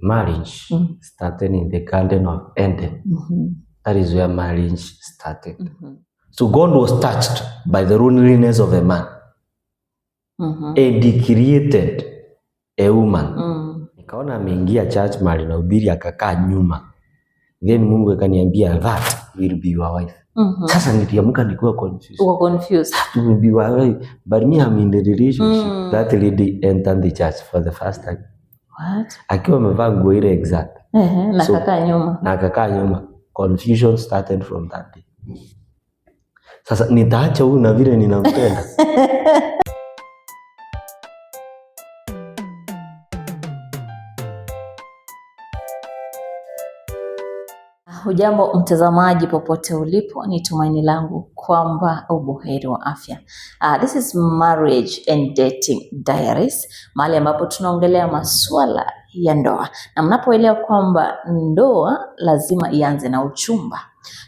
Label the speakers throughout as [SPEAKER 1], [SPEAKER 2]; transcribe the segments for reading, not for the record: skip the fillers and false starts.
[SPEAKER 1] marriage started in the Garden of Eden. That is where marriage started. So God was touched by the loneliness of a man. And he created a woman. Nikaona ameingia church mali na ubiri akakaa nyuma. Then Mungu akaniambia that will be your wife. Sasa niliamka nilikuwa confused.
[SPEAKER 2] You were confused.
[SPEAKER 1] To be your wife. But me I'm in the relationship. That lady entered the church for the first time.
[SPEAKER 2] What?
[SPEAKER 1] Akiwa amevaa nguo ile exact.
[SPEAKER 2] Na akakaa nyuma.
[SPEAKER 1] Na akakaa nyuma. Confusion started from that day. Sasa nitaacha huyu na vile ninampenda.
[SPEAKER 2] Hujambo mtazamaji popote ulipo, ni tumaini langu kwamba ubuheri wa afya. This is Marriage and Dating Diaries, mahali ambapo tunaongelea masuala ya ndoa. Na mnapoelewa kwamba ndoa lazima ianze na uchumba.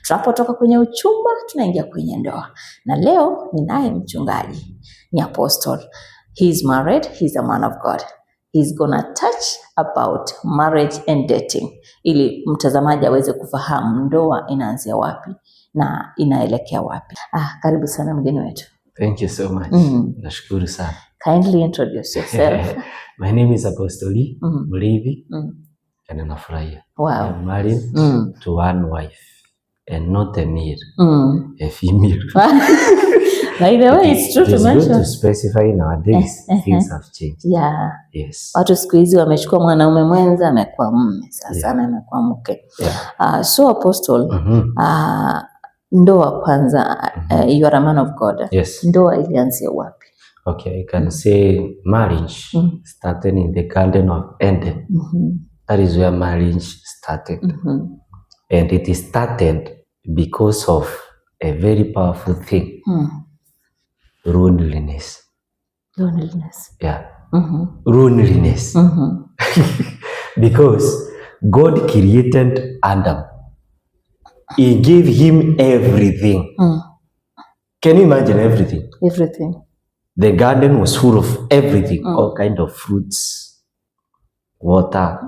[SPEAKER 2] Tunapotoka kwenye uchumba tunaingia kwenye ndoa. Na leo ninaye mchungaji, ni Apostle. He is married, he is a man of God. He's gonna touch about marriage and dating, ili mtazamaji aweze kufahamu ndoa inaanzia wapi na inaelekea wapi. Karibu sana mgeni wetu.
[SPEAKER 1] Thank you so much. Nashukuru sana.
[SPEAKER 2] Kindly introduce yourself.
[SPEAKER 1] My name is Apostle Mlevi. And nafurahia.
[SPEAKER 2] Wow.
[SPEAKER 1] I'm married to one wife and not a male, a female.
[SPEAKER 2] By the way, it's true to mention.
[SPEAKER 1] It's good to specify nowadays things have changed.
[SPEAKER 2] Yeah.
[SPEAKER 1] Yes.
[SPEAKER 2] Watu siku hizi wamechukua mwanaume mwenza amekuwa mume sasa na amekuwa mke. So Apostle, ndoa kwanza, you are a man of God.
[SPEAKER 1] Yes.
[SPEAKER 2] Ndoa ilianzia wapi?
[SPEAKER 1] Okay, I can say marriage started in the Garden of Eden. That is where marriage started. And it started because of a very powerful thing. Loneliness.
[SPEAKER 2] Loneliness.
[SPEAKER 1] Yeah. Loneliness. Because God created Adam. He gave him everything. Can you imagine everything?
[SPEAKER 2] Everything.
[SPEAKER 1] The garden was full of everything, all kind of fruits, water,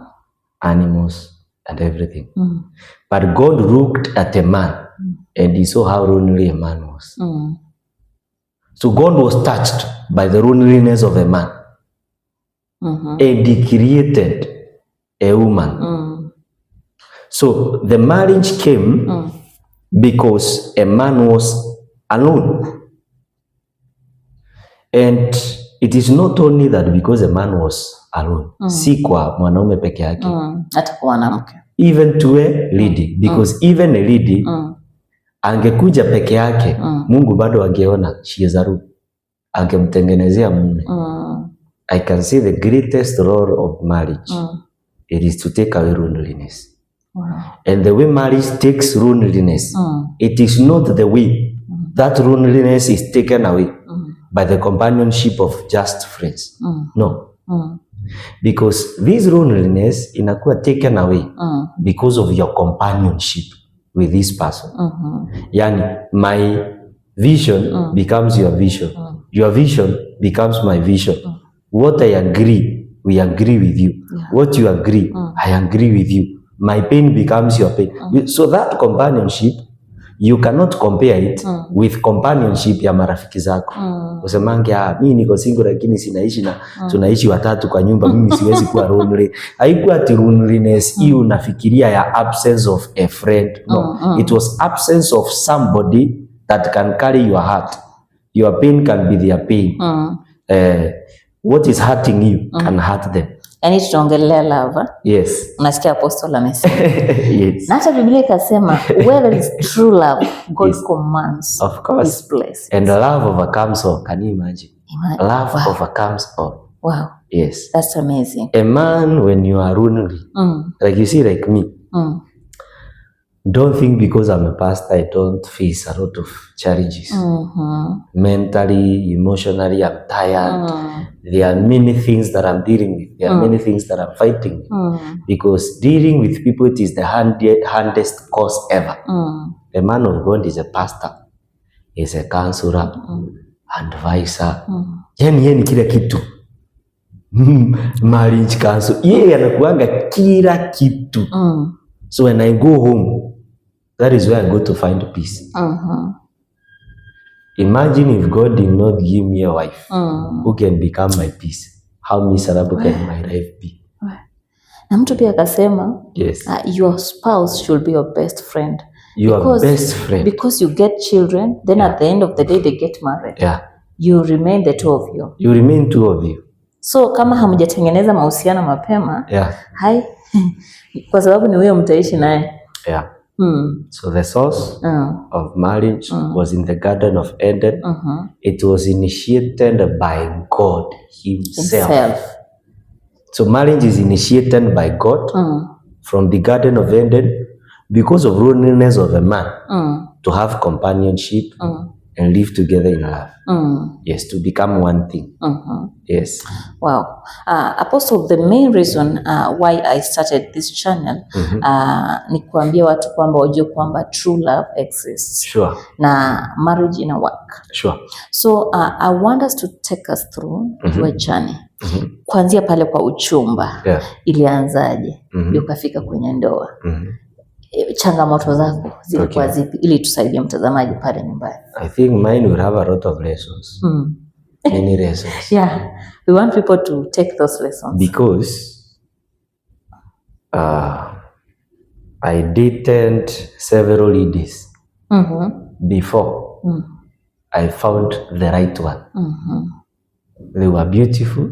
[SPEAKER 1] animals, and everything. But God looked at a man and he saw how lonely a man was. So God was touched by the loneliness of a man. And he created a woman. So the marriage came because a man was alone. And it is not only that because a man was alone. Si kwa mwanaume peke yake.
[SPEAKER 2] Hata kwa mwanamke.
[SPEAKER 1] Even to a lady. Because even a lady angekuja peke yake, Mungu bado angeona she is alone. Angemtengenezea mume. I can say the greatest role of marriage, it is to take away loneliness.
[SPEAKER 2] Wow.
[SPEAKER 1] And the way marriage takes loneliness, it is not the way that loneliness is taken away by the companionship of just friends. No. Because this loneliness inakuwa taken away because of your companionship with this person. Yani, my vision becomes your vision. Your vision becomes my vision. What I agree, we agree with you. What you agree, I agree with you. My pain becomes your pain. So that companionship, you cannot compare it with companionship ya marafiki zako. Usemange, mimi niko single lakini sinaishi na tunaishi watatu kwa nyumba, mimi siwezi kuwa lonely. Haikuwa ati loneliness hii unafikiria ya absence of a friend. No, it was absence of somebody that can carry your heart. Your pain can be their pain. What is hurting you can hurt them.
[SPEAKER 2] Yani tunaongelea love.
[SPEAKER 1] Yes.
[SPEAKER 2] Unasikia Apostle amesema.
[SPEAKER 1] Yes.
[SPEAKER 2] Na hata Biblia ikasema where there is true love, God commands.
[SPEAKER 1] Of course.
[SPEAKER 2] His place.
[SPEAKER 1] And love overcomes all. Can you imagine? Love overcomes all.
[SPEAKER 2] Wow.
[SPEAKER 1] Yes.
[SPEAKER 2] That's amazing.
[SPEAKER 1] A man, when you are lonely, like you see, like me, don't think because I'm a pastor, I don't face a lot of challenges. Mentally, emotionally, I'm tired. There are many things that I'm dealing with. There are many things that I'm fighting with. Because dealing with people, it is the hardest cause ever. The man of God is a pastor, is a counselor, advisor. Yani kila kitu. marriage counsel. Yeye anakuanga kila kitu. So when I go home, that is where I go to find peace. Imagine if God did not give me a wife who can become my peace. How miserable can my life be?
[SPEAKER 2] Na mtu pia akasema,
[SPEAKER 1] yes,
[SPEAKER 2] your spouse should be your best friend.
[SPEAKER 1] Your best friend.
[SPEAKER 2] Because you get children, then at the end of the day they get married.
[SPEAKER 1] Yeah.
[SPEAKER 2] You remain the two of you.
[SPEAKER 1] You remain two of you.
[SPEAKER 2] So kama hamjatengeneza mahusiano mapema, hai kwa sababu ni wewe mtaishi naye.
[SPEAKER 1] Yeah. So the source of marriage was in the Garden of Eden. It was initiated by God himself. So marriage is initiated by God from the Garden of Eden because of loneliness of a man to have companionship and live together in love. Yes, to become one thing. Yes.
[SPEAKER 2] Wow. Apostle, the main reason why I started this channel ni kuambia watu kwamba wajue kwamba true love exists.
[SPEAKER 1] Sure.
[SPEAKER 2] Na marriage ina work.
[SPEAKER 1] Sure.
[SPEAKER 2] So I want us to take us through your journey. Kuanzia pale kwa uchumba. Ilianzaje? Ukafika kwenye ndoa. Changamoto zako zilikuwa zipi ili tusaidie mtazamaji pale nyumbani?
[SPEAKER 1] I think mine will have a lot of lessons. Many lessons.
[SPEAKER 2] Yeah. We want people to take those lessons.
[SPEAKER 1] Because I dated several ladies before I found the right one. They were beautiful.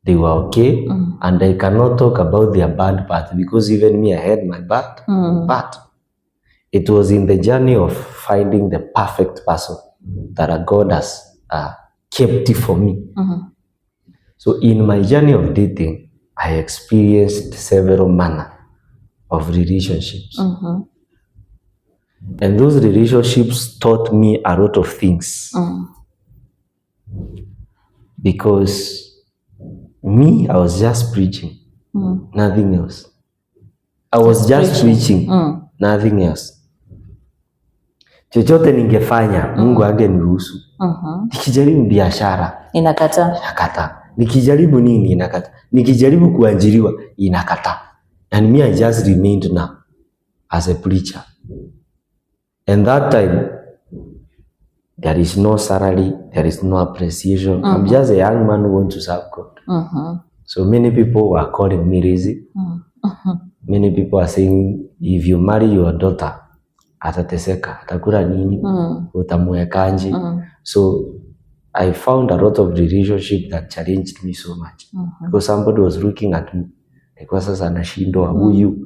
[SPEAKER 1] They were okay, and I cannot talk about their bad part because even me, I had my bad part. It was in the journey of finding the perfect person that God has kept it for me. So in my journey of dating, I experienced several manner of relationships. And those relationships taught me a lot of things. Because me, I was just preaching, nothing else. I was just preaching, nothing else. Chochote ningefanya, Mungu angeniruhusu. Nikijaribu biashara, inakata. Nikijaribu nini, inakata. Nikijaribu kuajiriwa, inakata. And me, I just remained now as a preacher. And that time, there is no salary, there is no appreciation. I'm just a young man who wants to serve God. So many people were calling me lazy. Many people are saying, if you marry your daughter, atateseka, atakula nini, utamwekaje. So I found a lot of relationship that challenged me so much. Because somebody was looking at me, like, sasa anashindwa, huyu,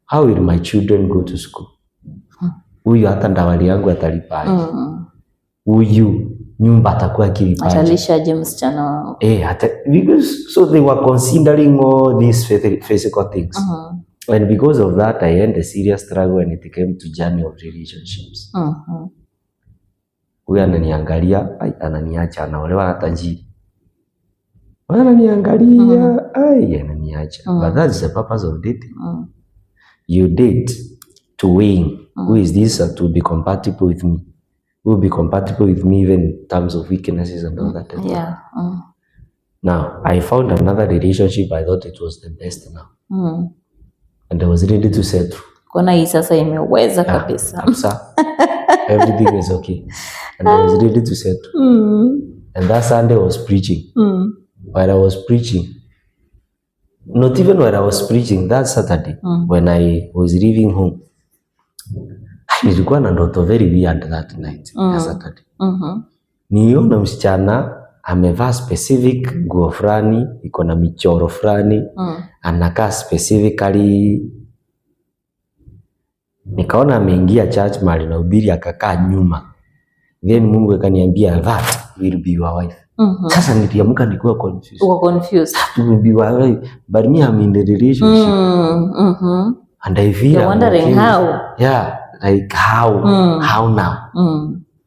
[SPEAKER 1] how will my children go to school? Huyu hata ndawali yangu atalipaje? Huyu nyumba atakuwa kilipaje?
[SPEAKER 2] Atalishaje msichana wangu?
[SPEAKER 1] Because so they were considering all these physical things. And because of that, I had a serious struggle when it came to journey of relationships. Huyu ananiangalia, ananiacha, anaolewa na tajiri. Ananiangalia, ananiacha. But that's the purpose of dating. You date to weigh who is this to be compatible with me. Who will be compatible with me even in terms of weaknesses and all that.
[SPEAKER 2] Yeah.
[SPEAKER 1] Now, I found another relationship. I thought it was the best now. And I was ready to settle.
[SPEAKER 2] Kuna hii sasa imeweza kabisa.
[SPEAKER 1] Everything is okay. And I was ready to settle. And that Sunday I was preaching. While I was preaching, not even while I was preaching, that Saturday, when I was leaving home, nilikuwa na ndoto very weird that night, Saturday. Niona msichana amevaa specific nguo fulani, iko na michoro fulani, anakaa specifically. Nikaona ameingia church mahali na ubiri akakaa nyuma. Then Mungu akaniambia that will be your wife. Sasa niliamka nikiwa confused.
[SPEAKER 2] Uko confused.
[SPEAKER 1] To be your wife, but me I'm in the relationship. And I feel
[SPEAKER 2] you're wondering how.
[SPEAKER 1] Yeah, like how now?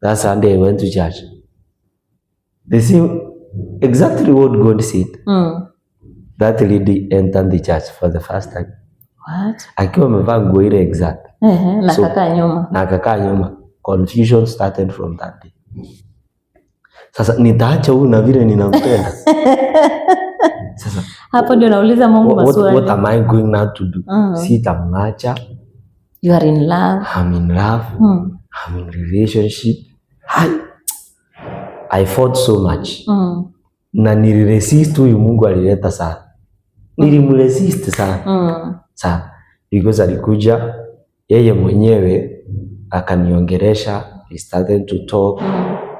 [SPEAKER 1] That Sunday I went to church. They see exactly what God said. That lady entered the church for the first time.
[SPEAKER 2] What?
[SPEAKER 1] Akiwa amevaa nguo ile exact.
[SPEAKER 2] Na kakaa nyuma.
[SPEAKER 1] Na kakaa nyuma. Confusion started from that day. Sasa nitaacha huyu na vile ninampenda. Sasa
[SPEAKER 2] hapo ndio nauliza Mungu maswali.
[SPEAKER 1] What am I going now to do? Sitamwacha.
[SPEAKER 2] You are in love.
[SPEAKER 1] I'm in love. I'm in relationship. I fought so much. Na niliresist huyu Mungu alileta sana. Nilimresist sana. Sana. Because alikuja yeye mwenyewe akaniongelesha. We started to talk.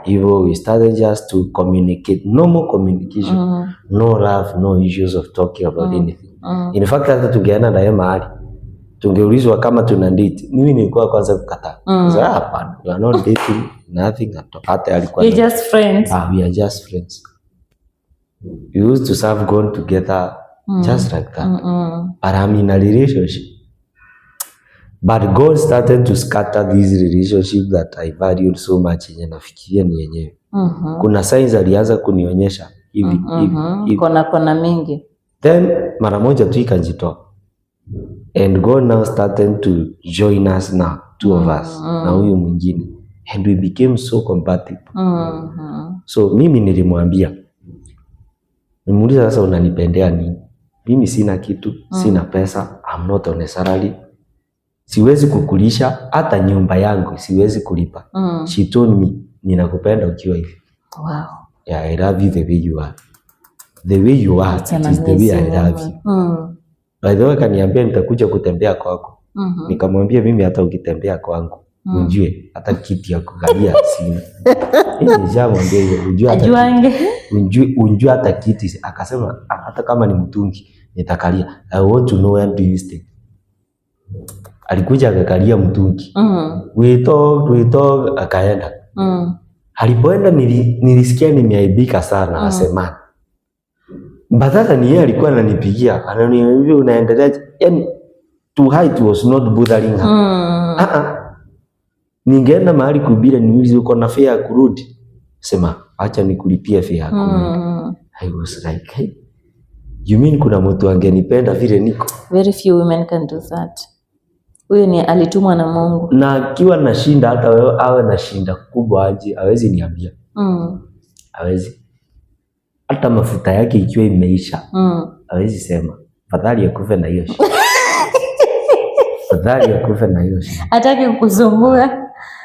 [SPEAKER 1] Hivyo we started just to communicate. Normal communication. No love, no issues of talking about anything. In fact, hata tungeenda naye mahali tungeulizwa kama tuna date. Mimi nilikuwa kwanza kukataa. Sasa hapana, we are not dating, nothing at all. Hata alikuwa
[SPEAKER 2] we just friends.
[SPEAKER 1] We are just friends. We used to serve God together just like that. But I'm in a relationship. But God started to scatter this relationship that I valued so much yenye nafikiria ni yenyewe. Kuna signs alianza kunionyesha hivi.
[SPEAKER 2] Kona mingi.
[SPEAKER 1] Then mara moja tu ikajitoa. And God now started to join us now, two of us, na huyu mwingine. And we became so compatible. So mimi nilimwambia, nimuuliza sasa unanipendea nini? Mimi sina kitu, sina pesa, I'm not on a salary. Siwezi kukulisha, hata nyumba yangu siwezi kulipa. She told me, ninakupenda ukiwa hivi.
[SPEAKER 2] Wow.
[SPEAKER 1] Yeah, I love you the way you are. The way you are, it is the way I love you. By the way, kaniambia nitakuja kutembea kwako. Nikamwambia mimi hata ukitembea kwangu, unjue hata kiti ya kukalia sina. Nishamwambia hiyo, unjue hata kiti. Akasema hata kama ni mtungi nitakalia. I want to know where do you stay. Alikuja akakalia mtungi. We talk akaenda. Alipoenda nilisikia nimeaibika sana asema. Badala ni yeye alikuwa ananipigia, ananiambia unaendelea, yani to height was not bothering her. Ningeenda mahali kubira niulize uko na fare ya kurudi. Sema acha nikulipie fare ya kurudi. I was like, hey, you mean kuna mtu angenipenda vile niko?
[SPEAKER 2] Very few women can do that. Huyo ni alitumwa na Mungu.
[SPEAKER 1] Na akiwa na shinda, hata wewe awe na shinda kubwa aje, hawezi niambia. Hawezi. Hata mafuta yake ikiwa imeisha, hawezi sema fadhali ya kufa na hiyo shinda. Fadhali ya kufa na hiyo shinda.
[SPEAKER 2] Hataki kukusumbua.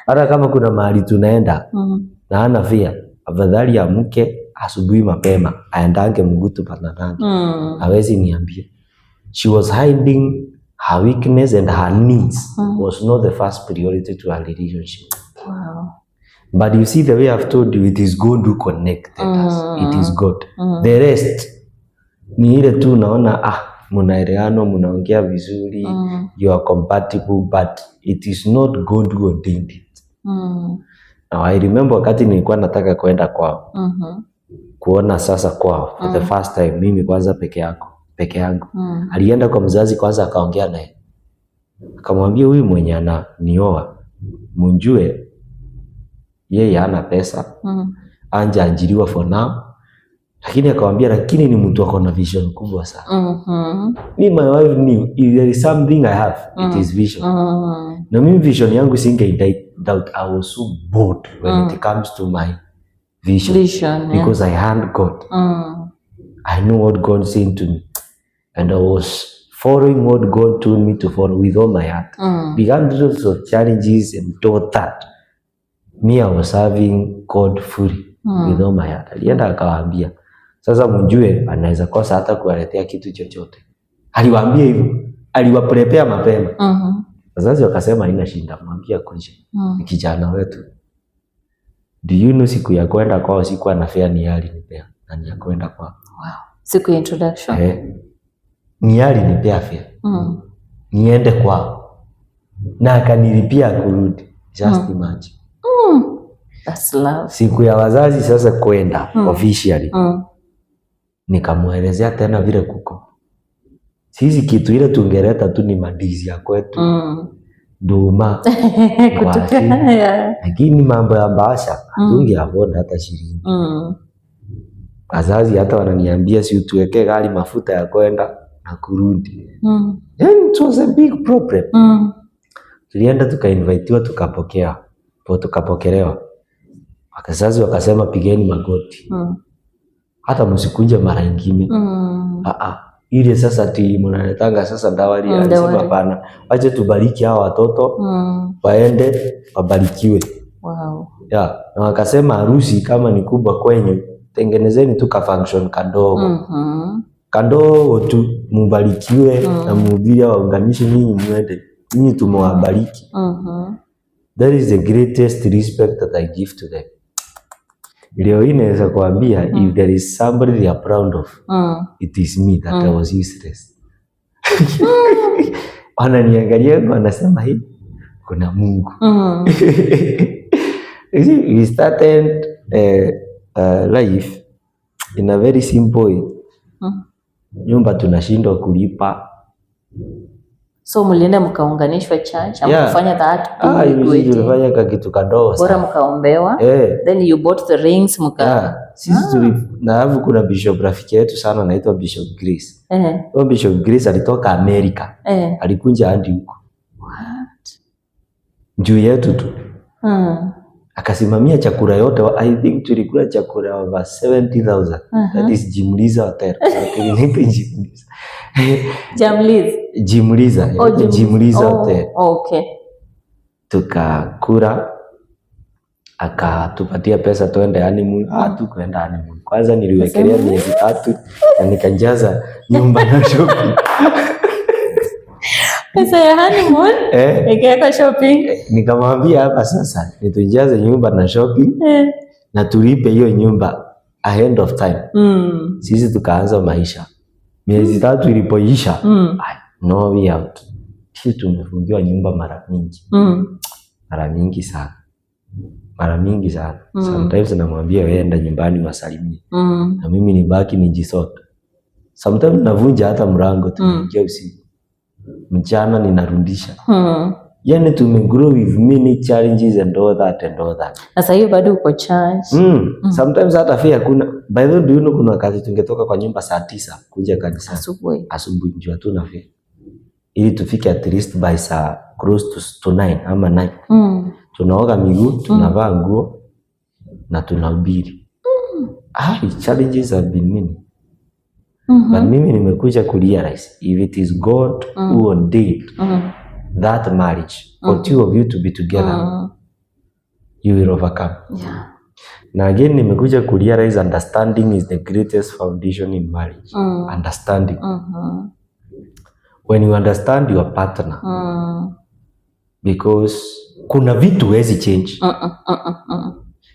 [SPEAKER 1] Hata kama kuna mahali tunaenda na ana fia, afadhali ya mke asubuhi mapema aendange Mgutu Panadani. Hawezi niambia. She was hiding her weakness and her needs was not the first priority to her relationship.
[SPEAKER 2] Wow.
[SPEAKER 1] But you see the way I've told you, it is God who connected us. It is God. The rest ni ile tu naona munaelewana, munaongea vizuri, you are compatible, but it is not God who ordained it. Now I remember wakati nilikuwa nataka kwenda kwao. Kuona sasa kwao for the first time, mimi kwanza peke yangu. Alienda kwa mzazi kwanza akaongea naye. Akamwambia huyu mwenye ananioa, munjue yeye hana pesa. Anje ajiriwa for now. Lakini akamwambia lakini ni mtu akona vision kubwa sana. Me my wife knew if there is something I have, it is vision. Na mimi vision yangu doubt. I was so bored when it comes to my vision because I had God. I know what God said to me. And I was following what God told me to follow with all my heart. Regardless of challenges and all that, me I was serving God fully with all my heart. Alienda akawaambia, sasa mjue anaweza kosa hata kuwaletea kitu chochote. Aliwaambia hivyo, aliwaprepare mapema. Wazazi wakasema haina shinda, mwambie kuja. Ni kijana wetu. Do you know siku ya kwenda kwao sikuwa na fare ni alinipea na ni ya kwenda kwao.
[SPEAKER 2] Wow. Siku ya introduction.
[SPEAKER 1] Ni alinipea fare. Niende kwao. Na akanilipia kurudi. Just imagine.
[SPEAKER 2] That's love.
[SPEAKER 1] Siku ya wazazi sasa kwenda officially. Nikamuelezea tena vile kuko. Sisi kitu ile tungeleta tu ni mandizi ya kwetu. Duma. Lakini mambo ya Mbasha tungeavoda hata shilingi. Wazazi hata wananiambia si utuweke gari mafuta ya kwenda na kurudi. Then it was a big problem. Tulienda tukainvitiwa tukapokelewa. Wazazi wakasema pigeni magoti. hata msikunje mara ingine. Ile sasa ati mnaletanga sasa dawari, alisema hapana, acha tubariki hawa watoto waende wabarikiwe.
[SPEAKER 2] Wow.
[SPEAKER 1] Yeah, na wakasema harusi kama ni kubwa kwenyu, tengenezeni tu ka function kadogo. Kadogo tu mubarikiwe na mhubiri waunganishe nyinyi muende. Nyinyi tumewabariki. That is the greatest respect that I give to them. Leo hii naweza kuambia if there is somebody they are proud of, it is me that I was useless. Wananiangalia wanasema hii kuna Mungu. We started life in a very simple way. Nyumba tunashindwa kulipa.
[SPEAKER 2] So mlienda mkaunganishwa church, ama kufanya that?
[SPEAKER 1] Tulifanya kitu kadogo
[SPEAKER 2] sana. Bora mkaombewa. Then you bought the rings
[SPEAKER 1] sisi na kuna Bishop rafiki yetu sana anaitwa Bishop Grace. Bishop Grace alitoka Amerika. Alikunja hadi huko.
[SPEAKER 2] What?
[SPEAKER 1] Juu yetu tu. Akasimamia chakula yote. I think tulikula chakula over 70,000. That is Jimliza Hotel. Jimliza Hotel.
[SPEAKER 2] Okay.
[SPEAKER 1] Tukakula, akatupatia pesa tuende honeymoon. Tukaenda honeymoon. Kwanza niliwekelea miezi 3 na nikajaza nyumba na shopping.
[SPEAKER 2] Pesa ya honeymoon? Nikaweka shopping.
[SPEAKER 1] Nikamwambia hapa sasa nitujaze nyumba na shopping na tulipe hiyo nyumba ahead of time. Sisi tukaanza maisha. Miezi 3 ilipoisha, no way out. Sisi tumefungiwa nyumba mara mingi. Mara mingi sana. Sometimes namwambia wewe enda nyumbani wasalimie. Na mimi nibaki nijisote. Sometimes navunja hata mlango tuingia usiku. Mchana ninarudisha. Yani tumegrow with many challenges and all that.
[SPEAKER 2] Na sasa hiyo bado uko church.
[SPEAKER 1] Sometimes hata fia kuna. By the way, do you know kuna wakati tungetoka kwa nyumba saa 9 kuja kanisa. Asubuhi njoo tu na fia. Ili tufike at least by saa close to 9 ama 9. Tunaoga miguu, tunavaa nguo na tunahubiri. Challenges have been many. But mimi nimekuja kurealize if it is God who ordained that marriage for two of you to be together, you will overcome. Na again nimekuja kurealize understanding is the greatest foundation in marriage. Understanding. When you understand your partner, because kuna vitu huwezi change.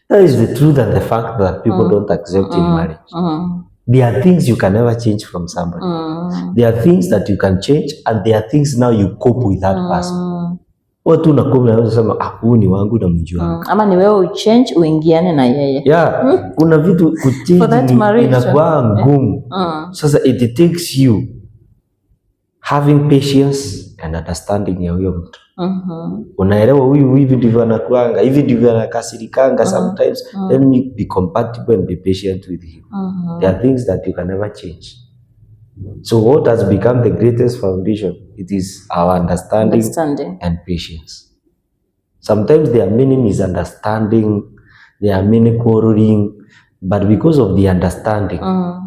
[SPEAKER 1] That is the truth and the fact that people don't accept in marriage. There are things you can never change from somebody. There are things that you can change and there are things now you cope with that person. Watu unakopa na unasema huyu ni wangu na mjua.
[SPEAKER 2] Ama ni wewe uchange uingiane na yeye.
[SPEAKER 1] Kuna vitu kuchange inakuwa ngumu. Sasa it takes you having patience and understanding ya huyo mtu. Unaelewa huyu hivi ndivyo anakuanga, hivi ndivyo anakasirikanga sometimes. Let me be compatible and be patient with him. There are things that you can never change. So what has become the greatest foundation? It is our understanding. And patience. Sometimes there are many misunderstanding, there are many quarreling, but because of the understanding,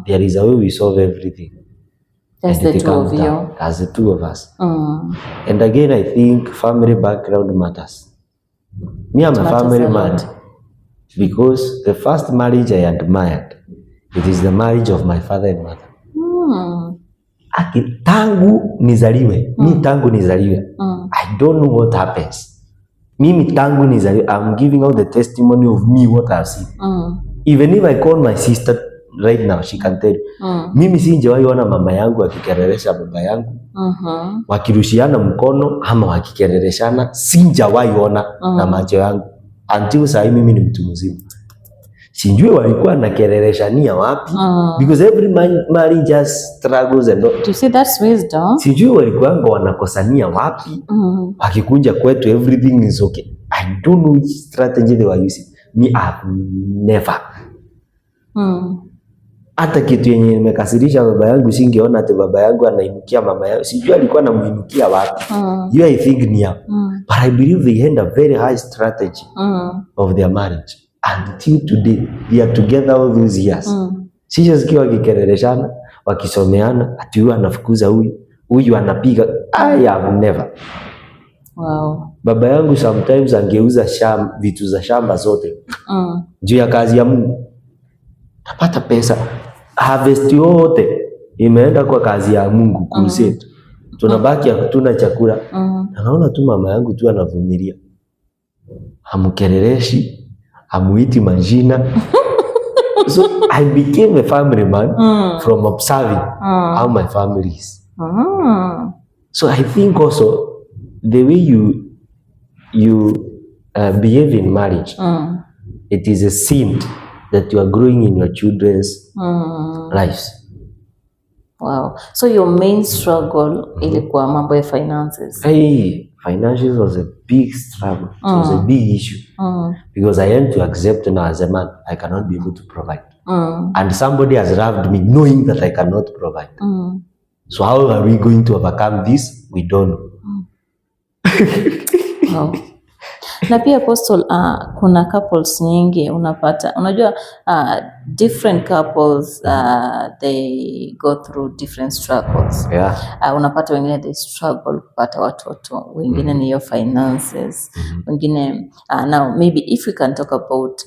[SPEAKER 1] there is a way we solve everything.
[SPEAKER 2] That's the two of you.
[SPEAKER 1] As the two of us. And again, I think family background matters. Me, I'm a family man because the first marriage I admired, it is the marriage of my father and mother. Tangu nizaliwe, I don't know what happens. Mimi tangu nizaliwe, I'm giving out the testimony of me what I've seen. Even if I call my sister right now, she can tell you. Mimi sijawahi ona mama yangu akikerelesha baba yangu. Wakirushiana mkono ama wakikereleshana, sijawahi ona na macho yangu. Until sasa mimi ni mtu mzima. Sijui walikuwa nakereleshania wapi because every marriage has struggles and all.
[SPEAKER 2] You see that's wisdom.
[SPEAKER 1] Sijui walikuwa wanakosania wapi. Wakikuja kwetu everything is okay. I don't know which strategy they were using. Me I've never. Hata kitu yenye nimekasirisha baba yangu singeona ati baba yangu anainukia mama yangu. Sijui alikuwa anamuinukia wapi. You I think ni hapo. But I believe they had a very high strategy of their marriage. Until today, they are together all those years. Sijasikia wakikerereshana, wakisomeana, ati huyu anafukuza huyu anapiga. I have never.
[SPEAKER 2] Wow.
[SPEAKER 1] Baba yangu sometimes angeuza vitu za shamba zote juu ya kazi ya Mungu. Napata pesa, harvest yote imeenda kwa kazi ya Mungu kusetu. Tunabaki hatuna chakula. Naona tu mama yangu tu anavumilia. Hamukerereshi, hamuiti majina. So I became a family man from observing how my family is. So I think also the way you behave in marriage, it is a seed that you are growing in your children's lives.
[SPEAKER 2] Wow. So your main struggle ilikuwa mambo ya finances.
[SPEAKER 1] Finances was a big struggle. It was a big issue. Because I had to accept now as a man, I cannot be able to provide. And somebody has loved me knowing that I cannot provide. So how are we going to overcome this? We don't know.
[SPEAKER 2] Wow. Na pia Apostle, kuna couples nyingi unapata, unajua different couples they go through different struggles. Unapata wengine they struggle kupata watoto, wengine ni your finances, wengine now maybe if we can talk about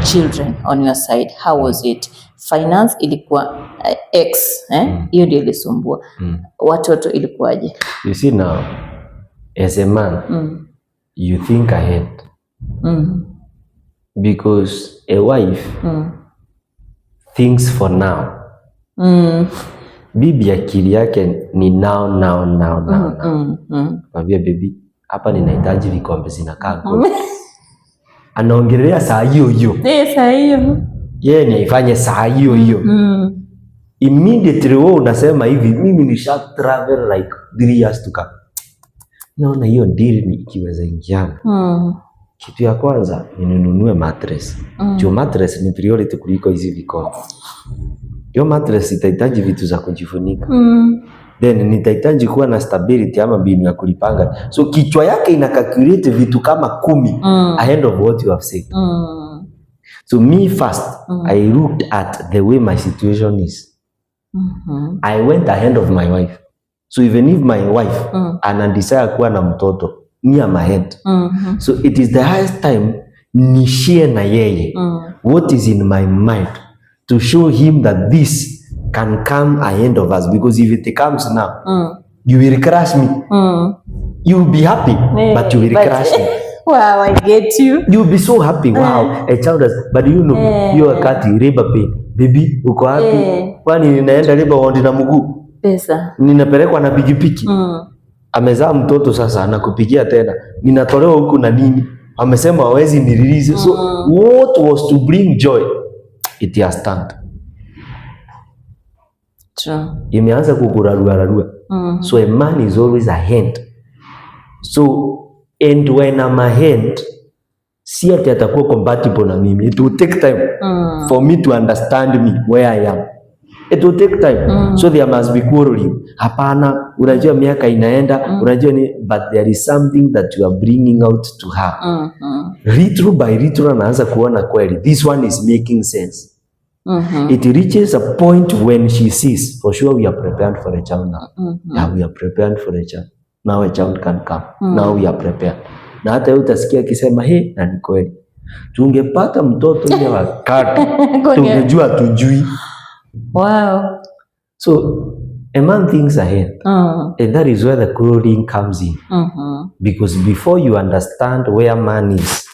[SPEAKER 2] children on your side, how was it? Finance ilikuwa X, hiyo ndio ilisumbua. Watoto ilikuwaje?
[SPEAKER 1] You see now, as a man, you think ahead. Because a wife thinks for now. Bibi akili yake ni now. Mwambie baby, hapa ninahitaji vikombe zinakaa good. Anaongelea saa hiyo.
[SPEAKER 2] Saa hiyo.
[SPEAKER 1] Yeye ni aifanye saa hiyo. Immediately wewe unasema hivi, mimi nisha travel like 3 years to come. Naona hiyo deal ni ikiweza ingiana. Kitu ya kwanza ninunue mattress. Juu mattress ni priority kuliko hizi vikombe. Hiyo mattress itahitaji vitu za kujifunika. Then nitahitaji kuwa na stability ama mbinu ya kulipanga. So kichwa yake ina calculate vitu kama 10 ahead of what you have said. So me first, I looked at the way my situation is. I went ahead of my wife. So even if my wife ana desire kuwa na mtoto, me am ahead. So it is the highest time ni share na yeye what is in my mind to show him that this can come ahead of us, because if it comes now, you will crush me. You will be happy, but you will crush me.
[SPEAKER 2] Wow, I get you.
[SPEAKER 1] You will be so happy. Wow, a child has, but you know, you are cutting labor pain. Baby, uko happy? Kwani ninaenda labor ward na mguu?
[SPEAKER 2] Pesa.
[SPEAKER 1] Ninapelekwa na pikipiki. Amezaa mtoto sasa anakupigia tena. Ninatolewa huku na nini? Amesema hawezi nirelease. So what was to bring joy? It has turned.
[SPEAKER 2] True.
[SPEAKER 1] Imeanza kukurarua. So a man is always ahead. So and when I'm ahead, si ati atakuwa compatible na mimi. It will take time for me to understand me where I am. It will take time. So there must be quarreling. Hapana, unajua miaka inaenda, unajua ni, but there is something that you are bringing out to her. Little by little anaanza kuona kweli, this one is making sense. It reaches a point when she sees, for sure we are prepared for a child now. Yeah, we are prepared for a child. Now a child can come. Now we are prepared. Na hata yeye utasikia akisema na ni kweli. Tungepata mtoto ile wakati tungejua tujui.
[SPEAKER 2] Wow.
[SPEAKER 1] So a man thinks ahead. And that is where the quarreling comes in. Because before you understand where man is,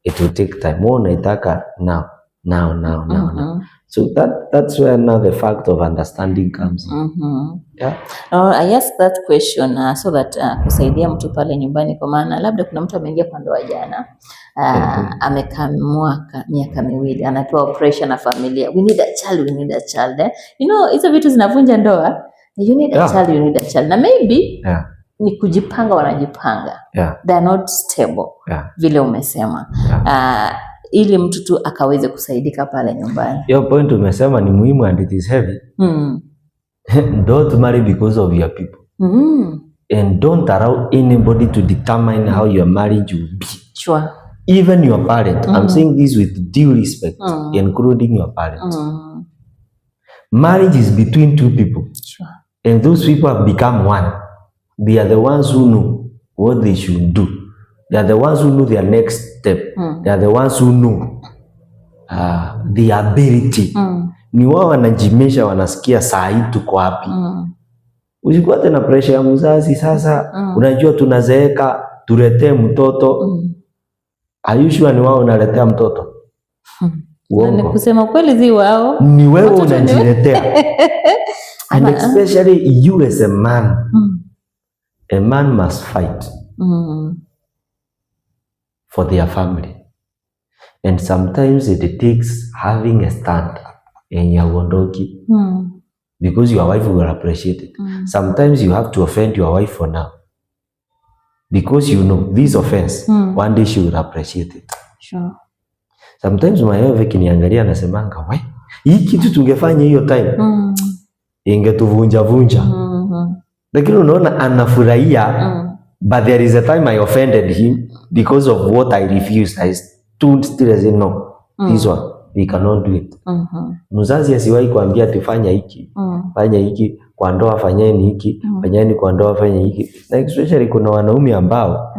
[SPEAKER 1] it will take time. More unaitaka now. So that's where now the fact of understanding comes in. Yeah.
[SPEAKER 2] I ask that question so that kusaidia mtu pale nyumbani, kwa maana labda kuna mtu ameingia kwa ndoa jana, amekaa miaka miwili, anapewa pressure na familia, we need a child. You know, hizo vitu zinavunja ndoa. You need a child. Na maybe ni kujipanga, wanajipanga. They are not stable. Vile umesema. Ili mtu tu akaweze kusaidika pale nyumbani.
[SPEAKER 1] Hiyo point umesema ni muhimu and it is heavy. Don't marry because of your people. And don't allow anybody to determine how your marriage will be.
[SPEAKER 2] Sure.
[SPEAKER 1] Even your parent. I'm saying this with due respect, including your parent. Marriage is between two people.
[SPEAKER 2] Sure.
[SPEAKER 1] And those people have become one. They are the ones who know what they should do. They are the ones who know their next step. They are the ones who know the ability. Ni wao wanajimisha, wanasikia saa hii tuko wapi. Usikuwa tena pressure ya mzazi sasa. Unajua tunazeeka, tuletee mtoto. Are you sure ni wao unaletea mtoto?
[SPEAKER 2] Na kusema kweli zi wao.
[SPEAKER 1] Ni wewe unajiletea. And especially you as a man. A man must fight for their family. And sometimes it takes having a stand in your wondoki because your wife will appreciate it. Sometimes you have to offend your wife for now because you know this offense, one day she will appreciate it.
[SPEAKER 2] Sure.
[SPEAKER 1] Sometimes my wife kiniangalia nasemanga, "Wai, hii kitu tungefanya hiyo time ingetuvunja vunja." Lakini unaona anafurahia, but there is a time I offended him because of what I refused. I stood still and said, "No, this one we cannot do it." Mzazi asiwahi kuambia tufanya hiki, fanya hiki kwa ndoa, fanyeni hiki, fanyeni kwa ndoa, fanya hiki. Na especially kuna wanaume ambao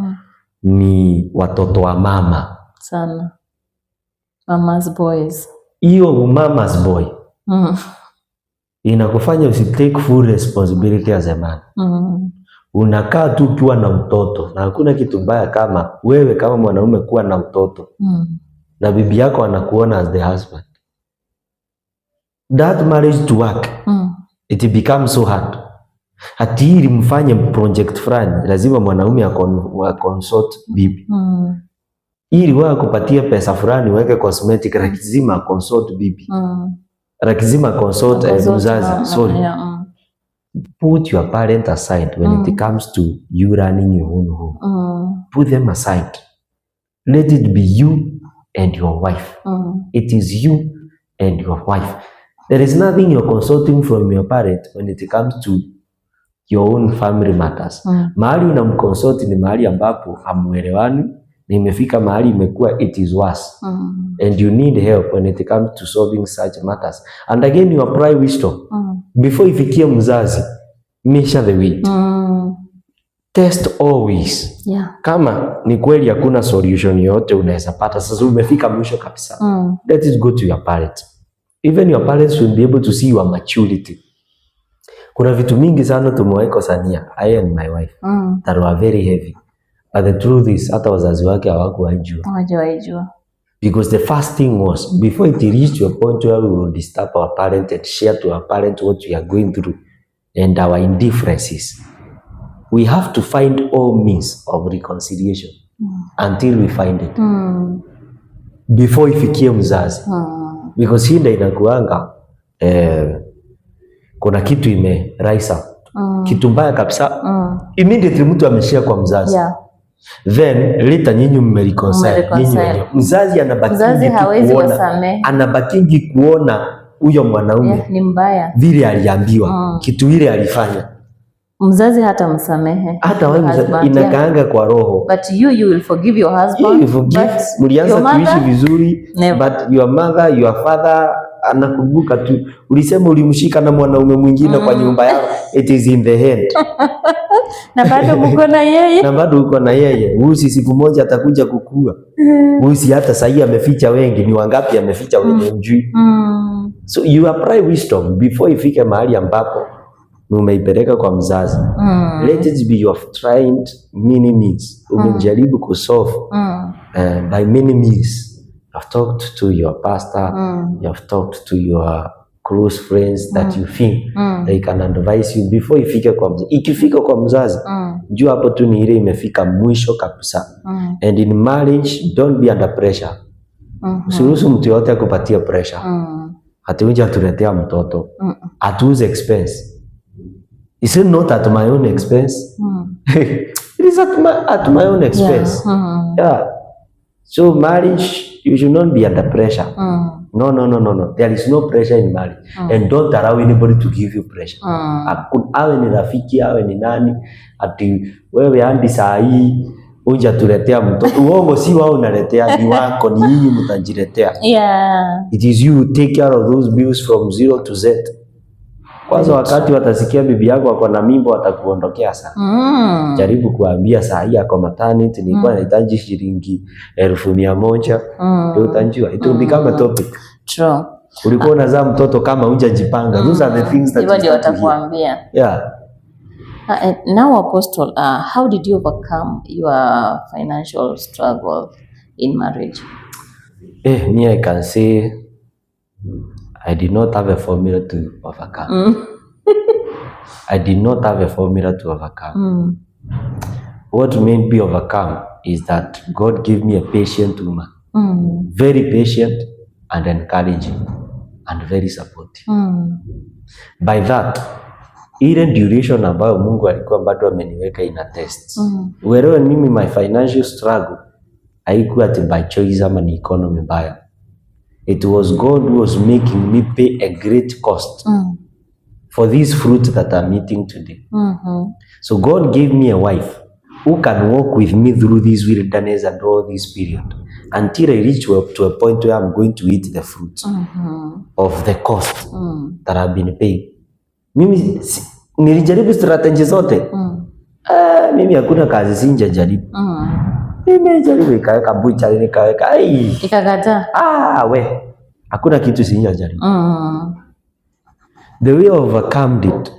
[SPEAKER 1] ni watoto wa mama
[SPEAKER 2] sana, mama's boys.
[SPEAKER 1] Hiyo mama's boy inakufanya usitake full responsibility as a man. Unakaa tu ukiwa na mtoto, na hakuna kitu mbaya kama wewe kama mwanaume kuwa na mtoto na bibi yako anakuona as the husband. That marriage to work, it becomes so hard. Ati ili mfanye project fulani, lazima mwanaume consult bibi. Ili wewe akupatie pesa fulani uweke cosmetic, lazima consult bibi. Lazima consult mzazi. Sorry. Put your parent aside when it comes to you running your own home. Put them aside. Let it be you and your wife. It is you and your wife. There is nothing you're consulting from your parent when it comes to your own family matters. Mahali unamconsult ni mahali ambapo hamuelewani, na imefika mahali imekuwa it is worse. And you need help when it comes to solving such matters. And again, you apply wisdom. Before ifikie mzazi, measure the weight. Test always.
[SPEAKER 2] Yeah.
[SPEAKER 1] Kama ni kweli hakuna solution yote unaweza pata, sasa umefika mwisho kabisa. Let it go to your parents. Even your parents will be able to see your maturity. Kuna vitu mingi sana tumewahi kosania, I and my wife, that were very heavy. But the truth is, hata wazazi wake hawakuwajua.
[SPEAKER 2] Hawajua.
[SPEAKER 1] Because the first thing was, before it reached to a point where we will disturb our parent and share to our parent what we are going through and our indifferences, we have to find all means of reconciliation until we find it. Before ifikie mzazi. Because hii ndio inakuanga kuna kitu ime rise up. Kitu mbaya kabisa. Immediately mtu ameshia kwa mzazi.
[SPEAKER 2] Yeah.
[SPEAKER 1] Then later nyinyi mmereconcile. Mzazi anabakingi kuona huyo mwanaume
[SPEAKER 2] ni mbaya
[SPEAKER 1] vile aliambiwa, kitu ile alifanya.
[SPEAKER 2] Mzazi hata msamehe.
[SPEAKER 1] Hata wewe inakaanga kwa roho.
[SPEAKER 2] But you will forgive your husband.
[SPEAKER 1] You forgive. Mlianza kuishi vizuri, but your mother, your father anakumbuka tu. Ulisema ulimshika na mwanaume mwingine kwa nyumba yao. It is in the hand.
[SPEAKER 2] Na bado mko na yeye.
[SPEAKER 1] Na bado uko na yeye. Usi siku moja atakuja kukua. Usi hata sasa ameficha wengi, ni wangapi ameficha wenye mjui. So you apply wisdom before ifike mahali ambapo umeipeleka kwa mzazi. Let it be you have tried many means. Umejaribu kusolve by many means. You have talked to your pastor, you have talked to your close friends that you think they can advise you before ifike kwa mzazi. Ikifika kwa mzazi, jua hapo tu ni ile imefika mwisho kabisa. And in marriage, don't be under pressure. Usiruhusu mtu yote akupatie pressure. Hatuja tuletea mtoto. At whose expense? Is it not at my own expense? It is at my own expense. Yeah. So marriage, you should not be under pressure. No. There is no pressure in marriage. And don't allow anybody to give you pressure. Awe ni rafiki, awe ni nani, ati wewe hadi saa hii unja tuletea mtoto. Uongo si wao unaletea, ni wako, ni nyinyi mtajiletea.
[SPEAKER 2] Yeah.
[SPEAKER 1] It is you who take care of those bills from 0 to Z. Kwanza wakati watasikia bibi yako ako na mimba watakuondokea sana. Jaribu kuambia saa hii ako maternity, nilikuwa nahitaji shilingi 1,100. Ndio utajua. It will become a topic.
[SPEAKER 2] True.
[SPEAKER 1] Ulikuwa unazaa mtoto kama hujajipanga. Those are the things that
[SPEAKER 2] you ndio watakuambia.
[SPEAKER 1] Yeah.
[SPEAKER 2] Now Apostle, how did you overcome your financial struggle in marriage?
[SPEAKER 1] Me, I can say I did not have a formula to overcome. I did not have a formula to overcome. What made me overcome is that God gave me a patient woman. Very patient and encouraging and very supportive. By that, ile duration ambayo Mungu alikuwa bado ameniweka ina test. Uelewe mimi my financial struggle haikuwa ati by choice ama ni economy mbaya. It was God who was making me pay a great cost for this fruit that I'm eating today. So God gave me a wife who can walk with me through this wilderness and all this period until I reach to a point where I'm going to eat the fruit of the cost that I've been paying. Mimi nilijaribu strategy zote. Mimi hakuna kazi sinjajaribu. Nimejaribu ikaweka bucha nikaweka ikakataa. We hakuna kitu sinjajaribu. The way I overcome it,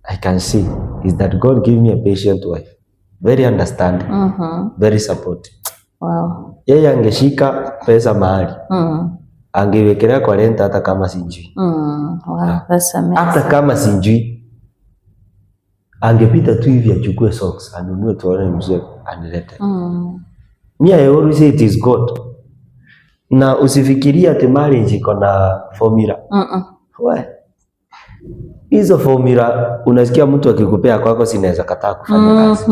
[SPEAKER 1] I can see, is that God gave me a patient wife, very understanding, very supportive.
[SPEAKER 2] Wow.
[SPEAKER 1] Yeye angeshika pesa mahali angewekelea kwa rent hata kama sinjui.
[SPEAKER 2] Wow, that's amazing.
[SPEAKER 1] Hata kama sinjui angepita tu hivi achukue socks anunue tuone mzee anilete. Me, I always say it is God. Na usifikiria ati marriage iko na formula. Hizo formula unasikia mtu akikupea kwako sinaweza kataa kufanya kazi.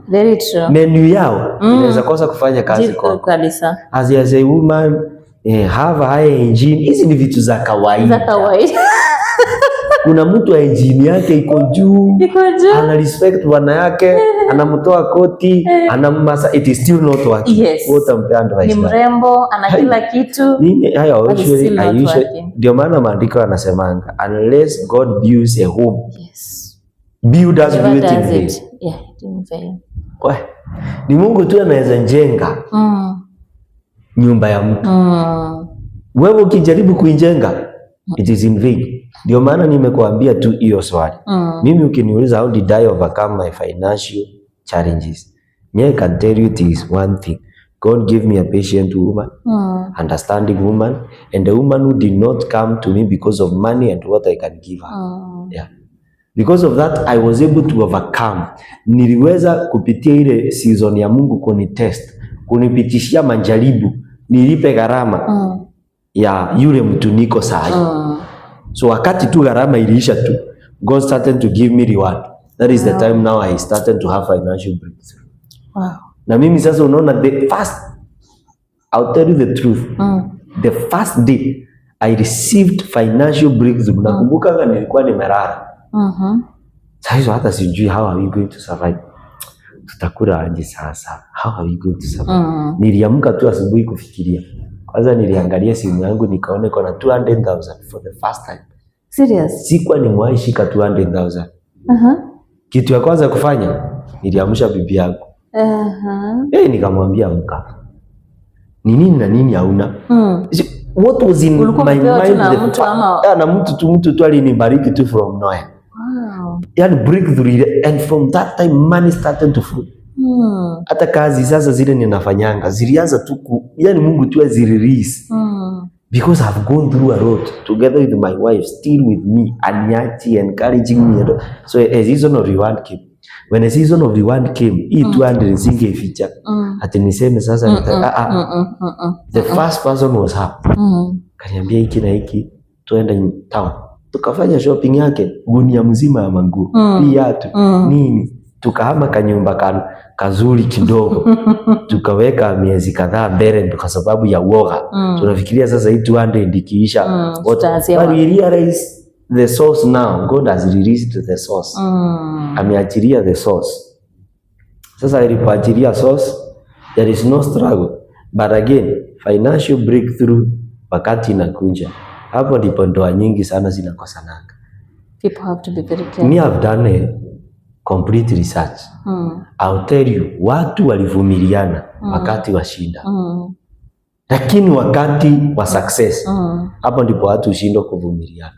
[SPEAKER 2] Very true.
[SPEAKER 1] Menu yao inaweza kosa kufanya kazi kwako. As a woman, have a high engine. Hizi ni vitu za kawaida. Kuna mtu engine yake iko juu, ana respect bwana yake, anamtoa koti, anamasa, it is still not working.
[SPEAKER 2] Yes. Ni mrembo, ana kila kitu.
[SPEAKER 1] I usually ndio maana maandiko yanasemanga unless God builds a home.
[SPEAKER 2] Yes.
[SPEAKER 1] Builders build it in vain.
[SPEAKER 2] Yeah, in vain.
[SPEAKER 1] Ni Mungu tu anaweza jenga nyumba ya mtu. Wewe ukijaribu kuijenga, it is in vain. Ndio maana nimekuambia tu hiyo swali. Mimi ukiniuliza how did I overcome my financial challenges, I can tell you it is one thing. God gave me a patient woman, understanding woman, and a woman who did not come to me because of money and what I can give her. Yeah. Because of that, I was able to overcome. Niliweza kupitia ile season ya Mungu kunitest, kunipitishia majaribu, nilipe gharama ya yule mtu niko sahi. So wakati tu gharama iliisha tu, God started to give me reward. That is the time now I started to have financial breakthrough.
[SPEAKER 2] Wow.
[SPEAKER 1] Na mimi sasa unaona I'll tell you the truth. The first day I received financial breakthrough. Nakumbuka nilikuwa nimelala. Sasa hata sijui how are we going to survive. Tutakula aje sasa? How are we going to survive? Niliamka tu asubuhi kufikiria. Kwanza niliangalia simu yangu nikaona iko na 200,000 for the first time.
[SPEAKER 2] Serious?
[SPEAKER 1] Sikuwa nimewahi shika 200,000. Kitu ya kwanza kufanya, niliamsha bibi yangu. Nikamwambia amka. Ni nini na nini hauna? What was in my mind? Na mtu tu alinibariki tu from nowhere.
[SPEAKER 2] Wow.
[SPEAKER 1] Yani breakthrough, and from that time money started to flow. Hata kazi sasa zile ninafanyanga zilianza tu yani Mungu tu azirelease. Because I've gone through a lot together with my wife, still with me, Anyati encouraging me. So a season of reward came. When a season of reward came, hii 200 singeficha. Ati niseme sasa the first person was her. Kaniambia hiki na hiki tuende town. Tukafanya shopping yake, gunia mzima ya manguo, viatu, nini. Tukahama kanyumba kazuri kidogo. Tukaweka miezi kadhaa mbele kwa sababu ya uoga. Tunafikiria sasa hii 200 ikiisha. But we realize the source now. God has released the source. Ameachilia the source. Sasa ilipoachilia source, there is no struggle. But again, financial breakthrough wakati inakuja. Hapo ndipo ndoa nyingi sana zinakosananga.
[SPEAKER 2] People have to be very careful.
[SPEAKER 1] Me have done a complete research. I'll tell you, watu walivumiliana wakati wa shida. Lakini wakati wa success, hapo ndipo watu ushindwa kuvumiliana.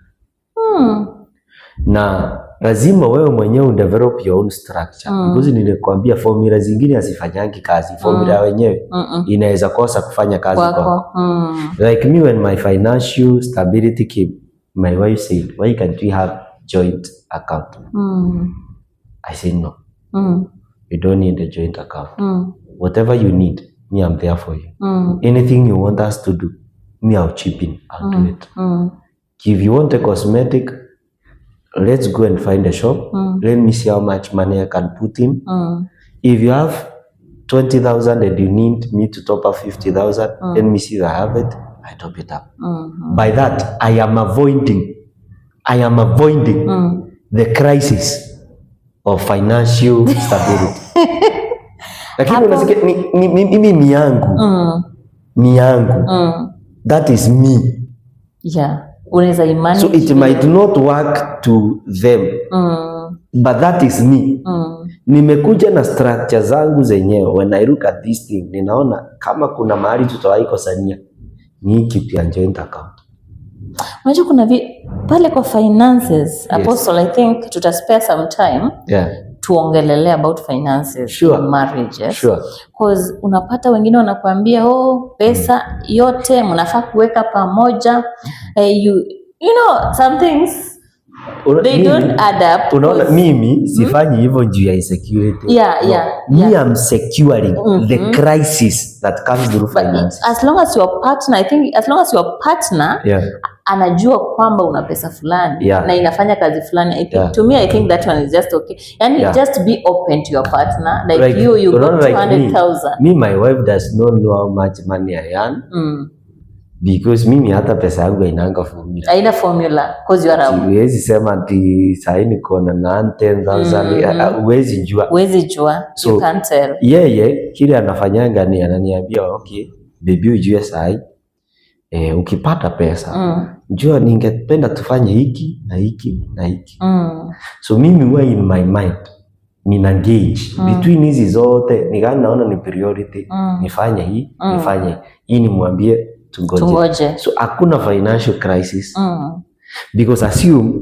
[SPEAKER 1] Na lazima wewe mwenyewe develop your own structure. Because nilikwambia formula zingine hazifanyangi kazi. Formula wenyewe inaweza kosa kufanya kazi kwako. Like me, when my financial stability came, my wife said, why can't we have joint account? I said no. You don't need a joint account. Whatever you need, me, I'm there for you. Anything you want us to do, me, I'll chip in. I'll do it. If you want a cosmetic, let's go and find a shop. Let me see how much money I can put in. If you have 20,000 and you need me to top up 50,000, let me see if I have it. I top it up. By that, I am avoiding the crisis of financial stability. Lakini unasikia mimi miangu. That is me.
[SPEAKER 2] Yeah. Unaweza imani.
[SPEAKER 1] So it might not work to them. But that is me. Nimekuja na structure zangu zenyewe. When I look at this thing, ninaona kama kuna mahali tutawahi kosania, ni kitu ya joint account.
[SPEAKER 2] Unajua kuna pale kwa finances, Apostle, I think tutaspare some time. Tuongelelea about finances in marriages. Because unapata wengine wanakuambia pesa yote mnafaa kuweka pamoja. You know some things they don't add up.
[SPEAKER 1] Unaona mimi sifanyi hivyo juu ya insecurity. Me, I'm securing the crisis that comes through finance.
[SPEAKER 2] As long as your partner, I think as long as your partner anajua kwamba una pesa fulani na inafanya kazi fulani, to me I think that one is just okay. And just be open to your partner, like you got 200,000.
[SPEAKER 1] Me, my wife does not know how much money I earn. Because mimi hata pesa yangu hainanga formula.
[SPEAKER 2] Haina formula because you are a...
[SPEAKER 1] Huwezi sema ati sahi niko na 10,000, huwezi jua.
[SPEAKER 2] So, you can't tell.
[SPEAKER 1] Yeye kile anafanyanga ni ananiambia okay, baby ujue sahi ukipata pesa jua ningependa tufanye hiki na hiki na hiki. So mimi huwa in my mind nina gauge between hizi zote, naona ni priority, nifanye hii, nifanye hii, nimwambie tungoje. So hakuna financial crisis. Because assume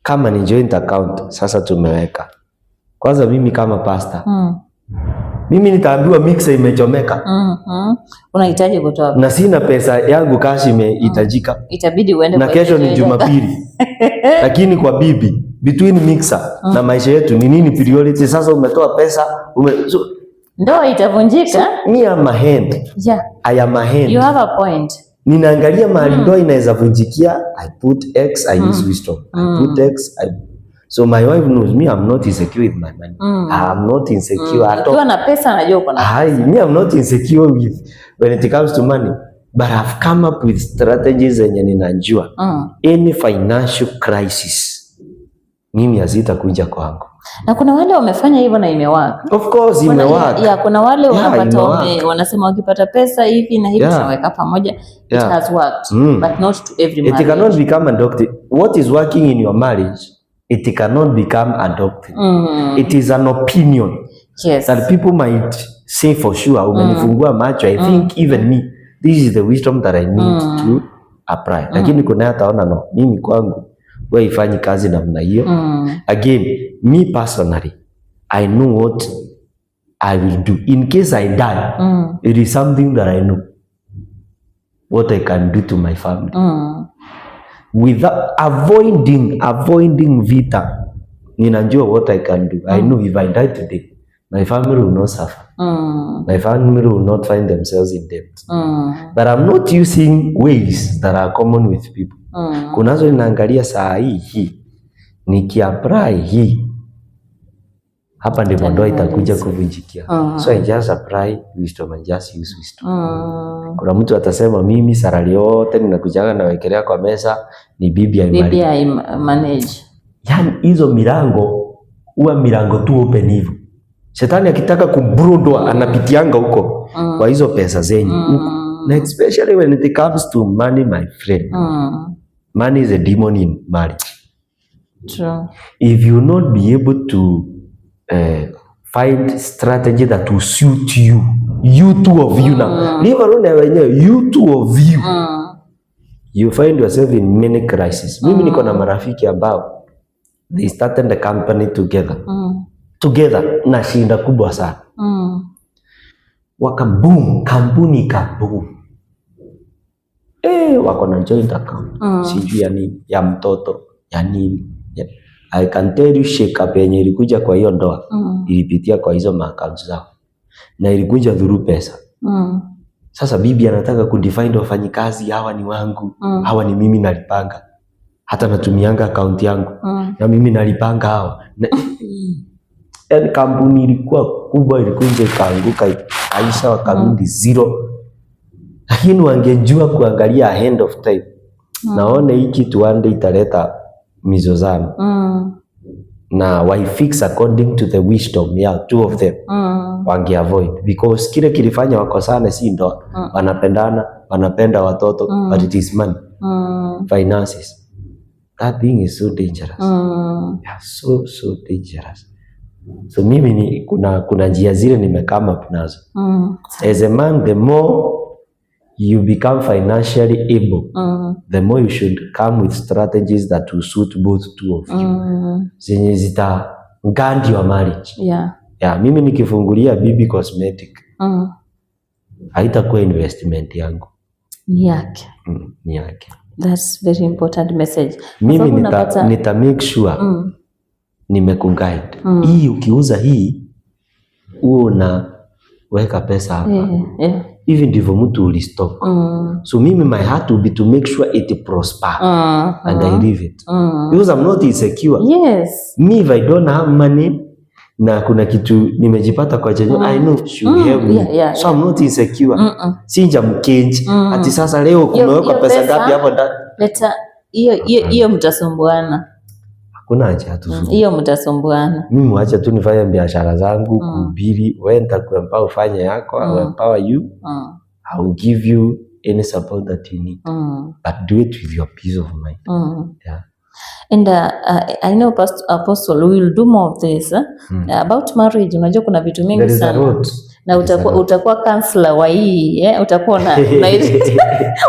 [SPEAKER 1] kama ni joint account sasa tumeweka. Kwanza mimi kama pastor, mimi nitaambiwa mixer imechomeka.
[SPEAKER 2] Unahitaji kutoa.
[SPEAKER 1] Na sina pesa yangu cash imehitajika.
[SPEAKER 2] Itabidi uende
[SPEAKER 1] na kesho ni Jumapili. Lakini kwa bibi, between mixer na maisha yetu ni nini priority? Sasa umetoa pesa, so,
[SPEAKER 2] ndio itavunjika.
[SPEAKER 1] So, me am a hand. I am a hand.
[SPEAKER 2] You have a point.
[SPEAKER 1] Ninaangalia mahali ndoa inaweza vunjikia, I put X, I use wisdom. I put X, so my wife knows me, I'm not insecure with my money. I'm not insecure at all.
[SPEAKER 2] Ukiwa na pesa najua uko na pesa.
[SPEAKER 1] Me, I'm not insecure when it comes to money. But I've come up with strategies zenye ninajua. Any financial crisis, mimi hazitakuja kwangu.
[SPEAKER 2] Na kuna wale wamefanya hivyo na imewaka.
[SPEAKER 1] Of course imewaka.
[SPEAKER 2] Kuna wale wanapata wanasema wakipata pesa hivi na hivi tunaweka pamoja. It has worked, but not to every marriage.
[SPEAKER 1] It cannot become a doctrine. What is working in your marriage, it cannot become a doctrine. It is an opinion that people might say for sure. Umenifungua macho. I think even me, this is the wisdom that I need to apply. Lakini kuna hataona no, mimi kwangu wewe ifanyi kazi namna hiyo. Again, me personally, I know what I will do in case I die. It is something that I know what I can do to my family without avoiding vita. Ninajua what I can do. I know if I die today, my family will not suffer. My family will not find themselves in debt. But I'm not using ways that are common with people. Kunazo ninaangalia saa hii nikiapply hii hapa ndipo ndoa itakuja kuvunjikia. So I just apply wisdom and just use wisdom. Kuna mtu atasema mimi salary yote ninakujaga na wekelea kwa mesa ni bibi
[SPEAKER 2] manage.
[SPEAKER 1] Yani hizo milango huwa milango tu open hivyo. Shetani akitaka kubrudwa anapitianga huko kwa hizo pesa zenyu. Na especially when it comes to money, my friend. Money is a demon in marriage.
[SPEAKER 2] True.
[SPEAKER 1] If you not be able to find strategy that will suit you two of you now, leave alone wenyewe, you two of you, you find yourself in many crises. Mimi niko na marafiki ambao they started the company together na shinda kubwa sana, wakaboom, kampuni kaboom, wako na joint account, sijui ya nini, ya mtoto, ya nini. I can tell you shake up yenye ilikuja kwa hiyo ndoa ilipitia kwa hizo accounts zao na ilikuja through pesa. Sasa bibi anataka kudefine wafanyikazi, hawa ni wangu, hawa ni mimi nalipanga, hata natumianga account yangu na mimi nalipanga hao. Yani kampuni ilikuwa kubwa, ilikuja ikaanguka, Aisha wakarudi zero. Lakini wangejua kuangalia ahead of time, naone hiki tuande italeta mizozano na why fix according to the wisdom ya two of them, wange avoid, because kile kilifanya wakosane si ndoa, wanapendana, wanapenda watoto, but it is money, finances. That thing is so dangerous. Yeah, so dangerous. So mimi kuna njia zile nimekama up nazo. As a man, the more you become financially able, the more you should come with strategies that will suit both two of you. Zenye zita guard your marriage. Yeah, mimi nikifungulia Bibi Cosmetic, haitakuwa investment yangu.
[SPEAKER 2] Ni yake.
[SPEAKER 1] Ni yake.
[SPEAKER 2] That's very important message.
[SPEAKER 1] Mimi nita make sure nimekuguide. Hii ukiuza hii, uo na weka pesa hapa. Hivi ndivyo mtu ulistock. So mimi my heart will be to make sure it prosper and I leave it. Because I'm not insecure.
[SPEAKER 2] Yes.
[SPEAKER 1] Me, if I don't have money na kuna kitu nimejipata kwa chenye, I know she will help me. So I'm not insecure. Sinja mkenji. Ati sasa leo kumewekwa pesa ngapi hapo ndani?
[SPEAKER 2] Leta hiyo mtasumbuana.
[SPEAKER 1] Hakuna haja tu.
[SPEAKER 2] Hiyo mtasumbuana.
[SPEAKER 1] Mimi mwache tu nifanye biashara zangu, kuhubiri, wewe nitakuempower ufanye yako, I will empower you. I will give you any support that you need. But do it with your peace of mind. Yeah.
[SPEAKER 2] And I know Apostle will do more of this about marriage. Unajua kuna vitu mingi sana. Na utakuwa counselor wa hii, utakuwa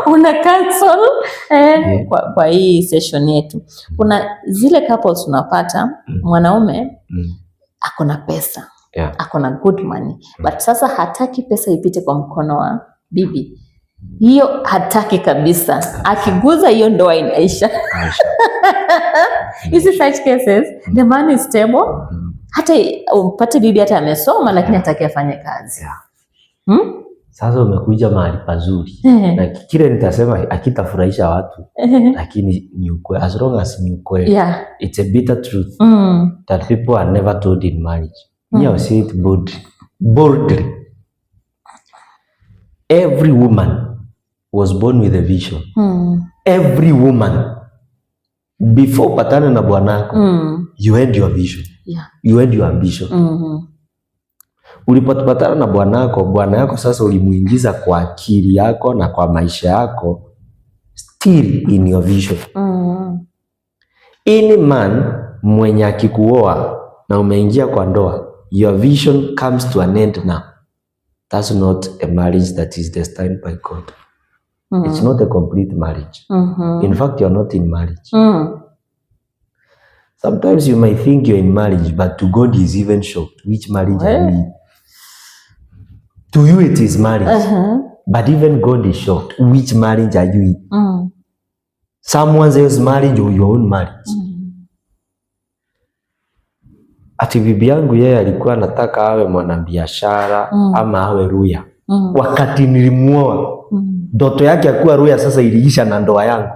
[SPEAKER 2] una counsel kwa hii session yetu. Kuna zile couples unapata mwanaume ako na pesa, ako na good money, but sasa hataki pesa ipite kwa mkono wa bibi. Hiyo hataki kabisa. Akiguza hiyo ndoa inaisha. Hizi such cases, the man is stable. Hata upate bibi hata amesoma lakini hataki afanye kazi.
[SPEAKER 1] Sasa umekuja mahali pazuri. Na kile nitasema akitafurahisha watu, lakini ni ukweli. As long as ni ukweli. It's a bitter truth that people are never told in marriage. Me, I say it boldly. Every woman was born with a vision. Every woman, before patana na bwanako, you had your vision. You had your ambition. Ulipopatana na bwana yako sasa ulimuingiza kwa akili yako na kwa maisha yako, still in your vision. Any man mwenye akikuoa na umeingia kwa ndoa, your vision comes to an end now. That's not a marriage that is destined by God. It's not a complete marriage. In fact, you're not in marriage. Sometimes you might think you're in marriage, but to God is even shocked. Which marriage are you in? To you it is marriage. But even God is shocked. Which marriage are you in? Someone else's marriage or your own marriage? Ati bibi yangu yeye alikuwa anataka awe mwanabiashara ama awe ruya. Wakati nilimuoa, ndoto yake akuwa ruya sasa iliisha na ndoa yangu.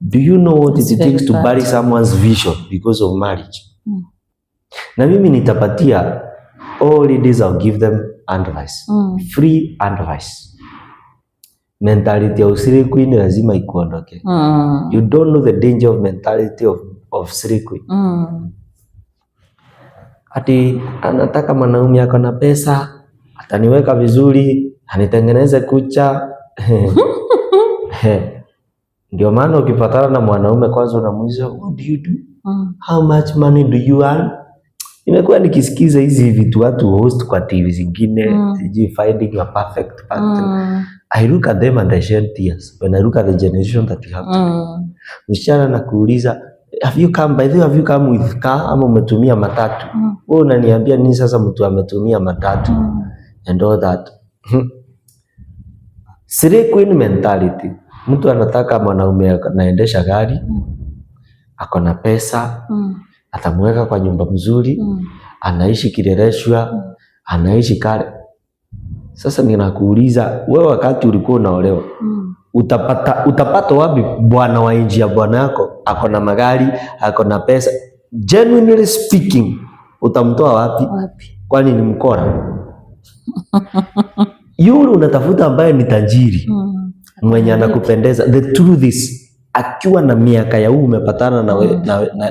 [SPEAKER 1] Do you know what it takes to bury someone's vision because of marriage? Na mimi nitapatia all ladies, I'll give them advice. Free advice. Mentality ya usiri queen lazima ikuondoke. You don't know the danger of mentality of usiri queen. Ati anataka mwanaume ako na pesa, ataniweka vizuri, anitengeneze kucha. Ndio maana ukipatana na mwanaume kwanza unamuuliza what do you do? How much money do you earn? Nimekuwa nikisikiza hizi vitu watu host kwa TV zingine, sijui finding your perfect partner. I look at them and I shed tears when I look at the generation that we have today. Msichana na kuuliza, have you come with car ama umetumia matatu? Wewe unaniambia nini sasa mtu ametumia matatu? And all that. Slay queen mentality. Mtu anataka mwanaume anaendesha gari, ako na pesa, atamweka kwa nyumba mzuri, anaishi Kileleshwa, anaishi kale. Sasa ninakuuliza, wewe wakati ulikuwa unaolewa, utapata wapi bwana wa nje ya bwana yako, ako na magari, ako na pesa? Genuinely speaking, utamtoa wapi? Kwani ni mkora? Yule unatafuta ambaye ni tajiri, mwenye anakupendeza. The truth is, akiwa na miaka ya umepatana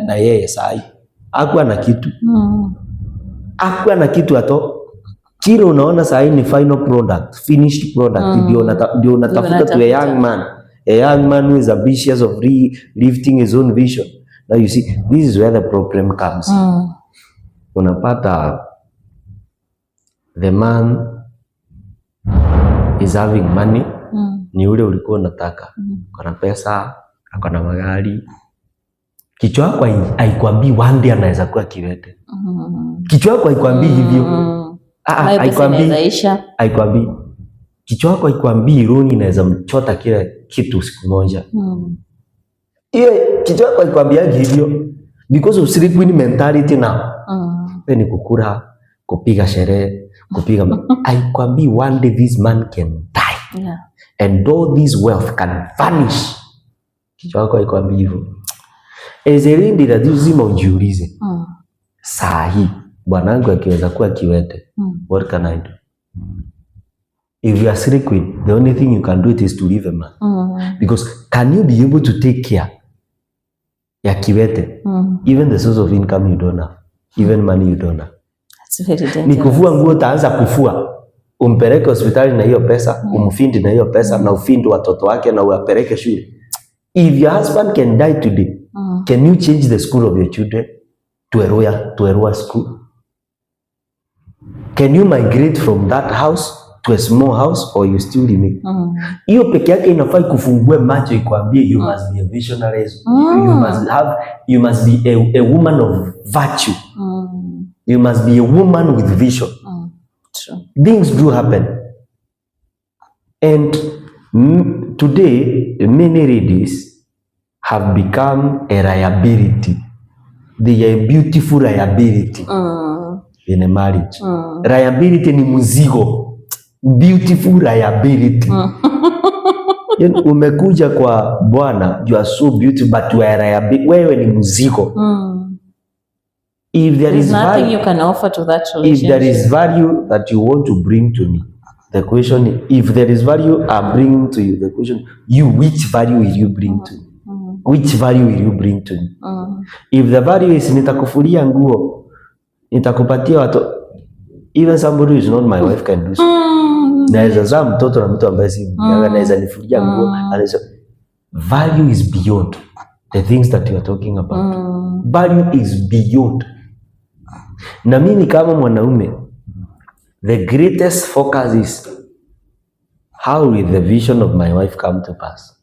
[SPEAKER 1] na yeye sahi, hakuwa na kitu. Hakuwa na kitu ato. Kile unaona sahi ni final product, finished product. Ndio unatafuta to a young man. A young man who is ambitious of lifting his own vision. Now you see, this is where the problem comes. Unapata the man is having money, ni ule ulikuwa unataka. Kuna pesa, akona magari. Kichwa yako haikwambii one day anaweza kuwa kiwete. Kichwa yako haikwambii hivyo. Haikwambii. Kichwa yako haikwambii Roni inaweza mchota kila kitu siku moja. Hiyo kichwa yako haikwambii hivyo because of slay queen mentality now. Ni kukula, kupiga sherehe, kupiga haikwambii one day this man can die. And all this wealth can vanish. Kichwa yako haikwambii hivyo. Ezerindi lazima ujiulize. Sahi bwanangu akiweza kuwa kiwete, what can I do? If you are slay queen, the only thing you can do is to leave a man. Because can you be able to take care ya kiwete? Even the source of income you don't have, even money you don't have. That's very dangerous. Ni kufua nguo, utaanza kufua, umpeleke hospitali na hiyo pesa, umfindi na hiyo pesa, na ufindi watoto wake na uwapeleke shule. If your husband can die today, can you change the school of your children to a royal school? Can you migrate from that house to a small house, or you still remain? Hiyo peke yake inafai kufungue macho ikwambie you must be a visionary. You must be a woman of virtue. You must be a woman with vision. True. Things do happen. And today many ladies have become a liability. They are a beautiful liability in a marriage. Liability ni mzigo. Beautiful liability. Umekuja kwa bwana, you are so beautiful but you are liability. Wewe ni mzigo. If there is nothing value, you can offer to that relationship. If there is value that you want to bring to me, the question is, if there is value I'm bringing to you, the question, which value will you bring to me? Which value will you bring to me? If the value is nitakufulia nguo, nitakupatia watu, even somebody who is not my wife can do so. Naweza zaa mtoto na mtu ambaye si mjanga, naweza nifulia nguo. Value is beyond the things that you are talking about. Value is beyond. Na mimi kama mwanaume, the greatest focus is how will the vision of my wife come to pass?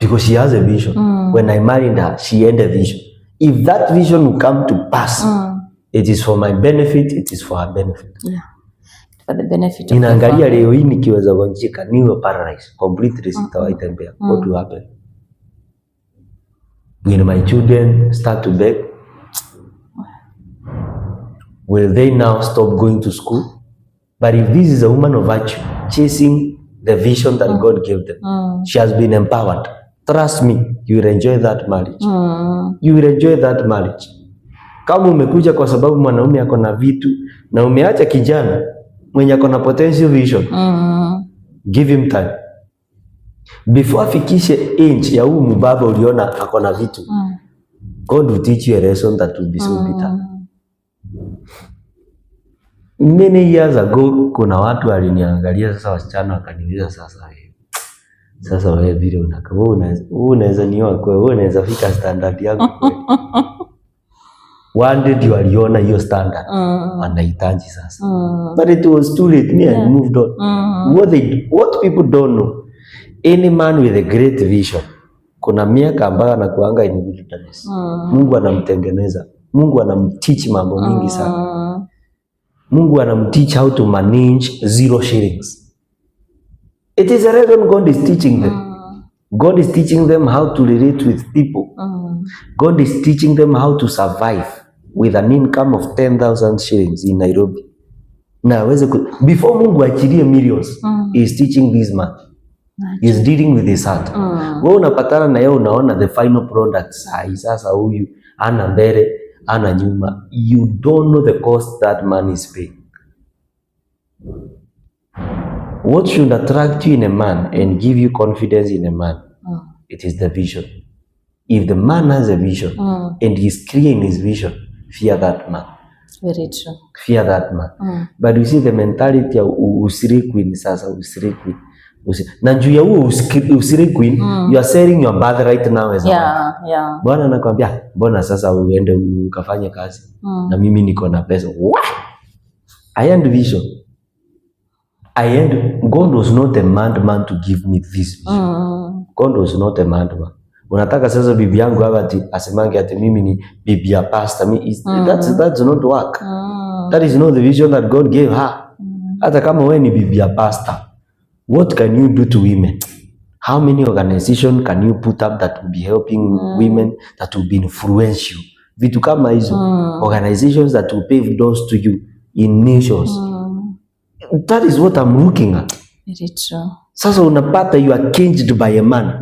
[SPEAKER 1] Because she has a vision. When I married her, she had a vision. If that vision will come to pass, it is for my benefit, it is for her benefit. Yeah. For the benefit of inaangalia leo hii nikiweza gonjeka niwe paralyzed completely, sitawahi tembea. What will happen? Will my children start to beg? Will they now stop going to school? But if this is a woman of virtue, chasing the vision that God gave them, she has been empowered. Trust me, you will enjoy that marriage. You will enjoy that marriage. Kama umekuja kwa sababu mwanaume ako na vitu na umeacha kijana mwenye ako na potential vision, give him time. Before afikishe age ya huu mbaba uliona ako na vitu, God will teach you a lesson that will be so bitter. Many years ago, kuna watu waliniangalia sasa, wasichana wakaniuliza, Sasa wewe vile unaweza nioa kwa wewe, unaweza fika standard yangu kweli? One day ndio aliona hiyo standard anahitaji sasa. But it was too late. Me I moved on. What people don't know, any man with a great vision, kuna miaka ambayo anakuanga in wilderness. Mungu anamtengeneza, Mungu anamteach mambo mingi sana. Mungu anamteach how to manage 0 shillings. It is a reason God is teaching them. God is teaching them how to relate with people. God is teaching them how to survive with an income of 10,000 shillings in Nairobi. Na before Mungu achilie millions, he is teaching this man. He is dealing with his heart. Wewe unapatana na yeye, unaona the final product. Sasa huyu ana mbele, ana nyuma. You don't know the cost that man is paying. What should attract you in a man and give you confidence in a man? It is the vision. If the man has a vision and he's clear in his vision, fear that man.
[SPEAKER 2] Very true.
[SPEAKER 1] Fear that man. But you see the mentality ya usirikwi ni sasa usirikwi. Na juu ya huo usirikwi, you are selling your birthright now as a wife. Bwana anakuambia, mbona sasa uende ukafanye kazi na mimi niko na pesa. What? I had vision. God was not a man to give me this vision. God was not a man. Unataka sasa bibi yangu hapa asemange ati mimi ni bibi ya pastor. That's not work. That is not the vision that God gave her. Hata kama wewe ni bibi ya pastor, what can you do to women? How many organizations can you put up that will be helping women, that will be influential? Vitu kama hizo. Organizations that will pave doors to you in nations. That is what I'm looking at.
[SPEAKER 2] Very true.
[SPEAKER 1] Sasa unapata you are caged by a man.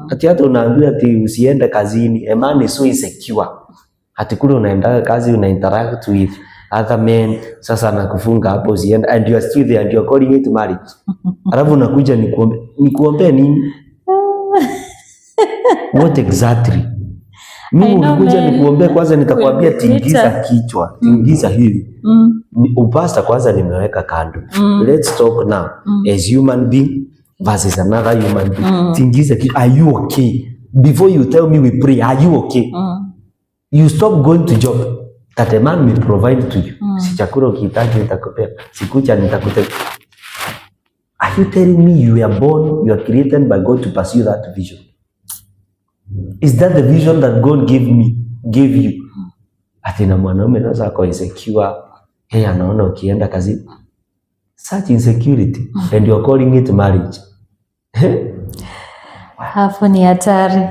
[SPEAKER 1] Ati hata unaambiwa ati usiende kazini. A man is so insecure. Ati kule unaenda kazi, una interact with other men. Sasa anakufunga hapo usiende, and you are still there and you are calling it marriage. Alafu unakuja nikuombea nini? What exactly? Mimi unakuja nikuombea kwanza, nitakwambia tingiza kichwa, tingiza hili. Upasta kwanza nimeweka kando. Let's talk now as human being versus another human being. Tingiza kichwa, are you okay? Before you tell me we pray, are you okay? You stop going to job that a man may provide to you. Si chakula ukihitaji nitakupea, sikucha nitakupea. Are you telling me you are born, you are created by God to pursue that vision? Is that the vision that God gave you? Ati na mwanaume sasa ako insecure, yeye anaona ukienda kazi. Such insecurity and you are calling it marriage.
[SPEAKER 2] Hapo ni hatari.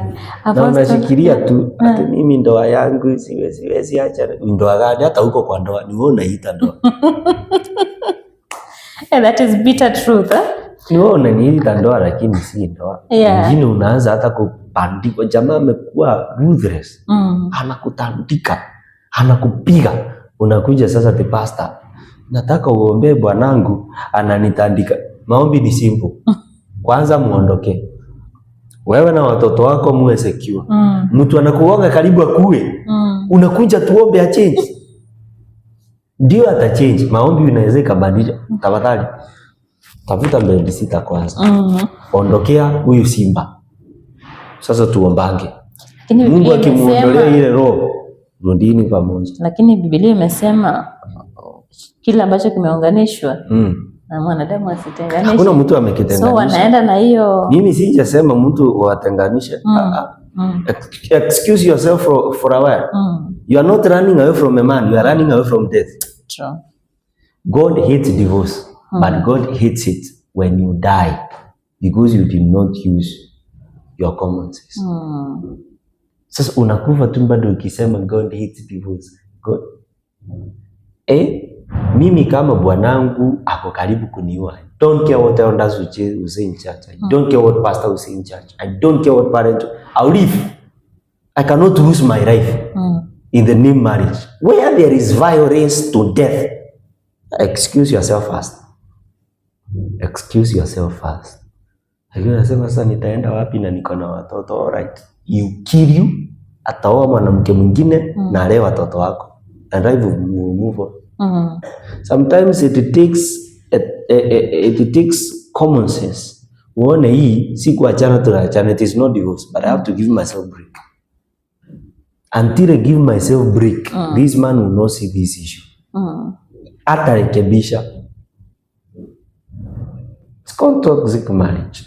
[SPEAKER 1] Na unashikilia tu ati mimi ndoa yangu siwezi acha. Ndoa gani? Hata huko kwa ndoa ni wewe unaita ndoa.
[SPEAKER 2] That is bitter truth.
[SPEAKER 1] Ni wewe unaniita ndoa lakini si ndoa. Wengine unaanza hata kupandika. Jamaa amekuwa ruthless. Anakutandika, anakupiga. Unakuja sasa the pastor, nataka uombee bwanangu ananitandika. Maombi ni simple. Kwanza muondoke. Wewe na watoto wako muwe secure. Mtu anakuonga karibu akue. Unakuja tuombe a change. Ndio ata change. Maombi unaweza kubadilisha. Tafadhali tafuta mbele sita kwanza. Ondokea huyu simba. Sasa tuombange. Mungu akimuondolea ile roho, rudini pamoja.
[SPEAKER 2] Lakini Biblia imesema kila ambacho kimeunganishwa na mwanadamu asitenganishe.
[SPEAKER 1] Hakuna mtu amekitenganisha.
[SPEAKER 2] So wanaenda na hiyo.
[SPEAKER 1] Mimi sijasema mtu watenganishe. Excuse yourself for a while. You are not running away from a man, you are running away from death.
[SPEAKER 2] True.
[SPEAKER 1] God hates divorce, but God hates it when you die because you did not use your common sense. Sasa unakufa tu bado ukisema God hates divorce. God. Mimi kama bwanangu ako karibu kuniua. Don't care what elders will say in church. I don't care what pastor will say in church. I don't care what parents. I'll live. I cannot lose my life in the name marriage. Where there is violence to death, excuse yourself first. Excuse yourself first. Lakini unasema sasa nitaenda wapi na niko na watoto? Alright. You kill you, ataoa mwanamke mwingine na ale watoto wako. And life will move on. Sometimes it takes common sense uone hii si kuachana tunaachana, it is not divorce, but I have to give myself break. Until I give myself break, this man will not see this issue. Atarekebisha. It's called toxic marriage.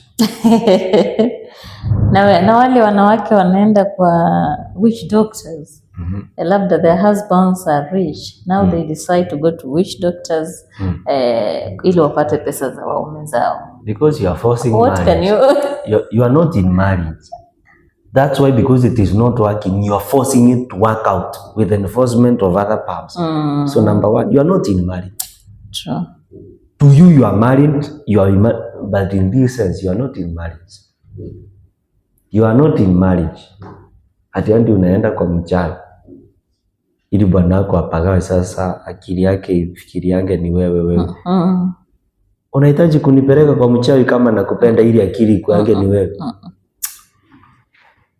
[SPEAKER 2] Na wale wanawake wanaenda kwa witch doctors. Labda their husbands are rich. Now they decide to go to witch doctors ili wapate pesa za waume zao.
[SPEAKER 1] Because you are forcing
[SPEAKER 2] What
[SPEAKER 1] marriage.
[SPEAKER 2] Can
[SPEAKER 1] you are not in marriage. That's why, because it is not working, you are forcing it to work out with the enforcement of other powers. So number one, you are not in marriage.
[SPEAKER 2] True.
[SPEAKER 1] To you, you are married, but in this sense, you are not in marriage. You are not in marriage. Ati andi unaenda kwa mchawi ili bwanako apagawe, sasa akili yake ifikiriange ni wewe. Unahitaji kunipeleka kwa mchawi kama nakupenda ili akili ikuange ni wewe?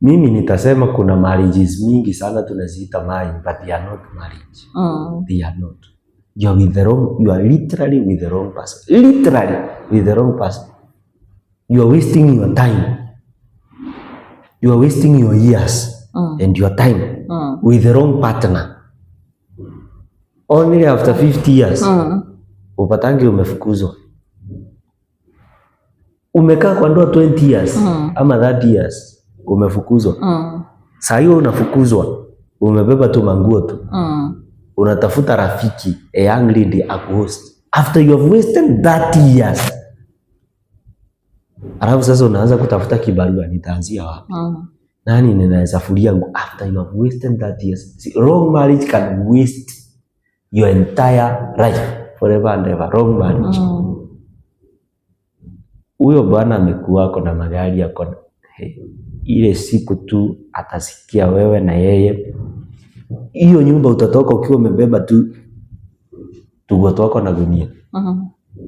[SPEAKER 1] Mimi nitasema kuna marriages mingi sana tunaziita marriage, but they are not marriage. They are not. You are literally with the wrong person. Literally with the wrong person. You are wasting your time. You are wasting your years and your time with the wrong partner. Only after 50 years upatange umefukuzwa. Umekaa kwa ndoa 20 years ama 30 years umefukuzwa. Saa hiyo unafukuzwa, umebeba tu manguo tu. Unatafuta rafiki, a young lady akuhost. After you have wasted 30 years. Alafu sasa unaanza kutafuta kibarua, nitaanzia wapi? Nani ninaweza fulia nguo? After you have wasted 30 years. See, wrong marriage can waste your entire life forever and ever. Wrong marriage. Huyo bwana amekuwa na magari yako, ile siku tu atasikia wewe na yeye, hiyo nyumba utatoka ukiwa umebeba tu tugoto wako na gunia.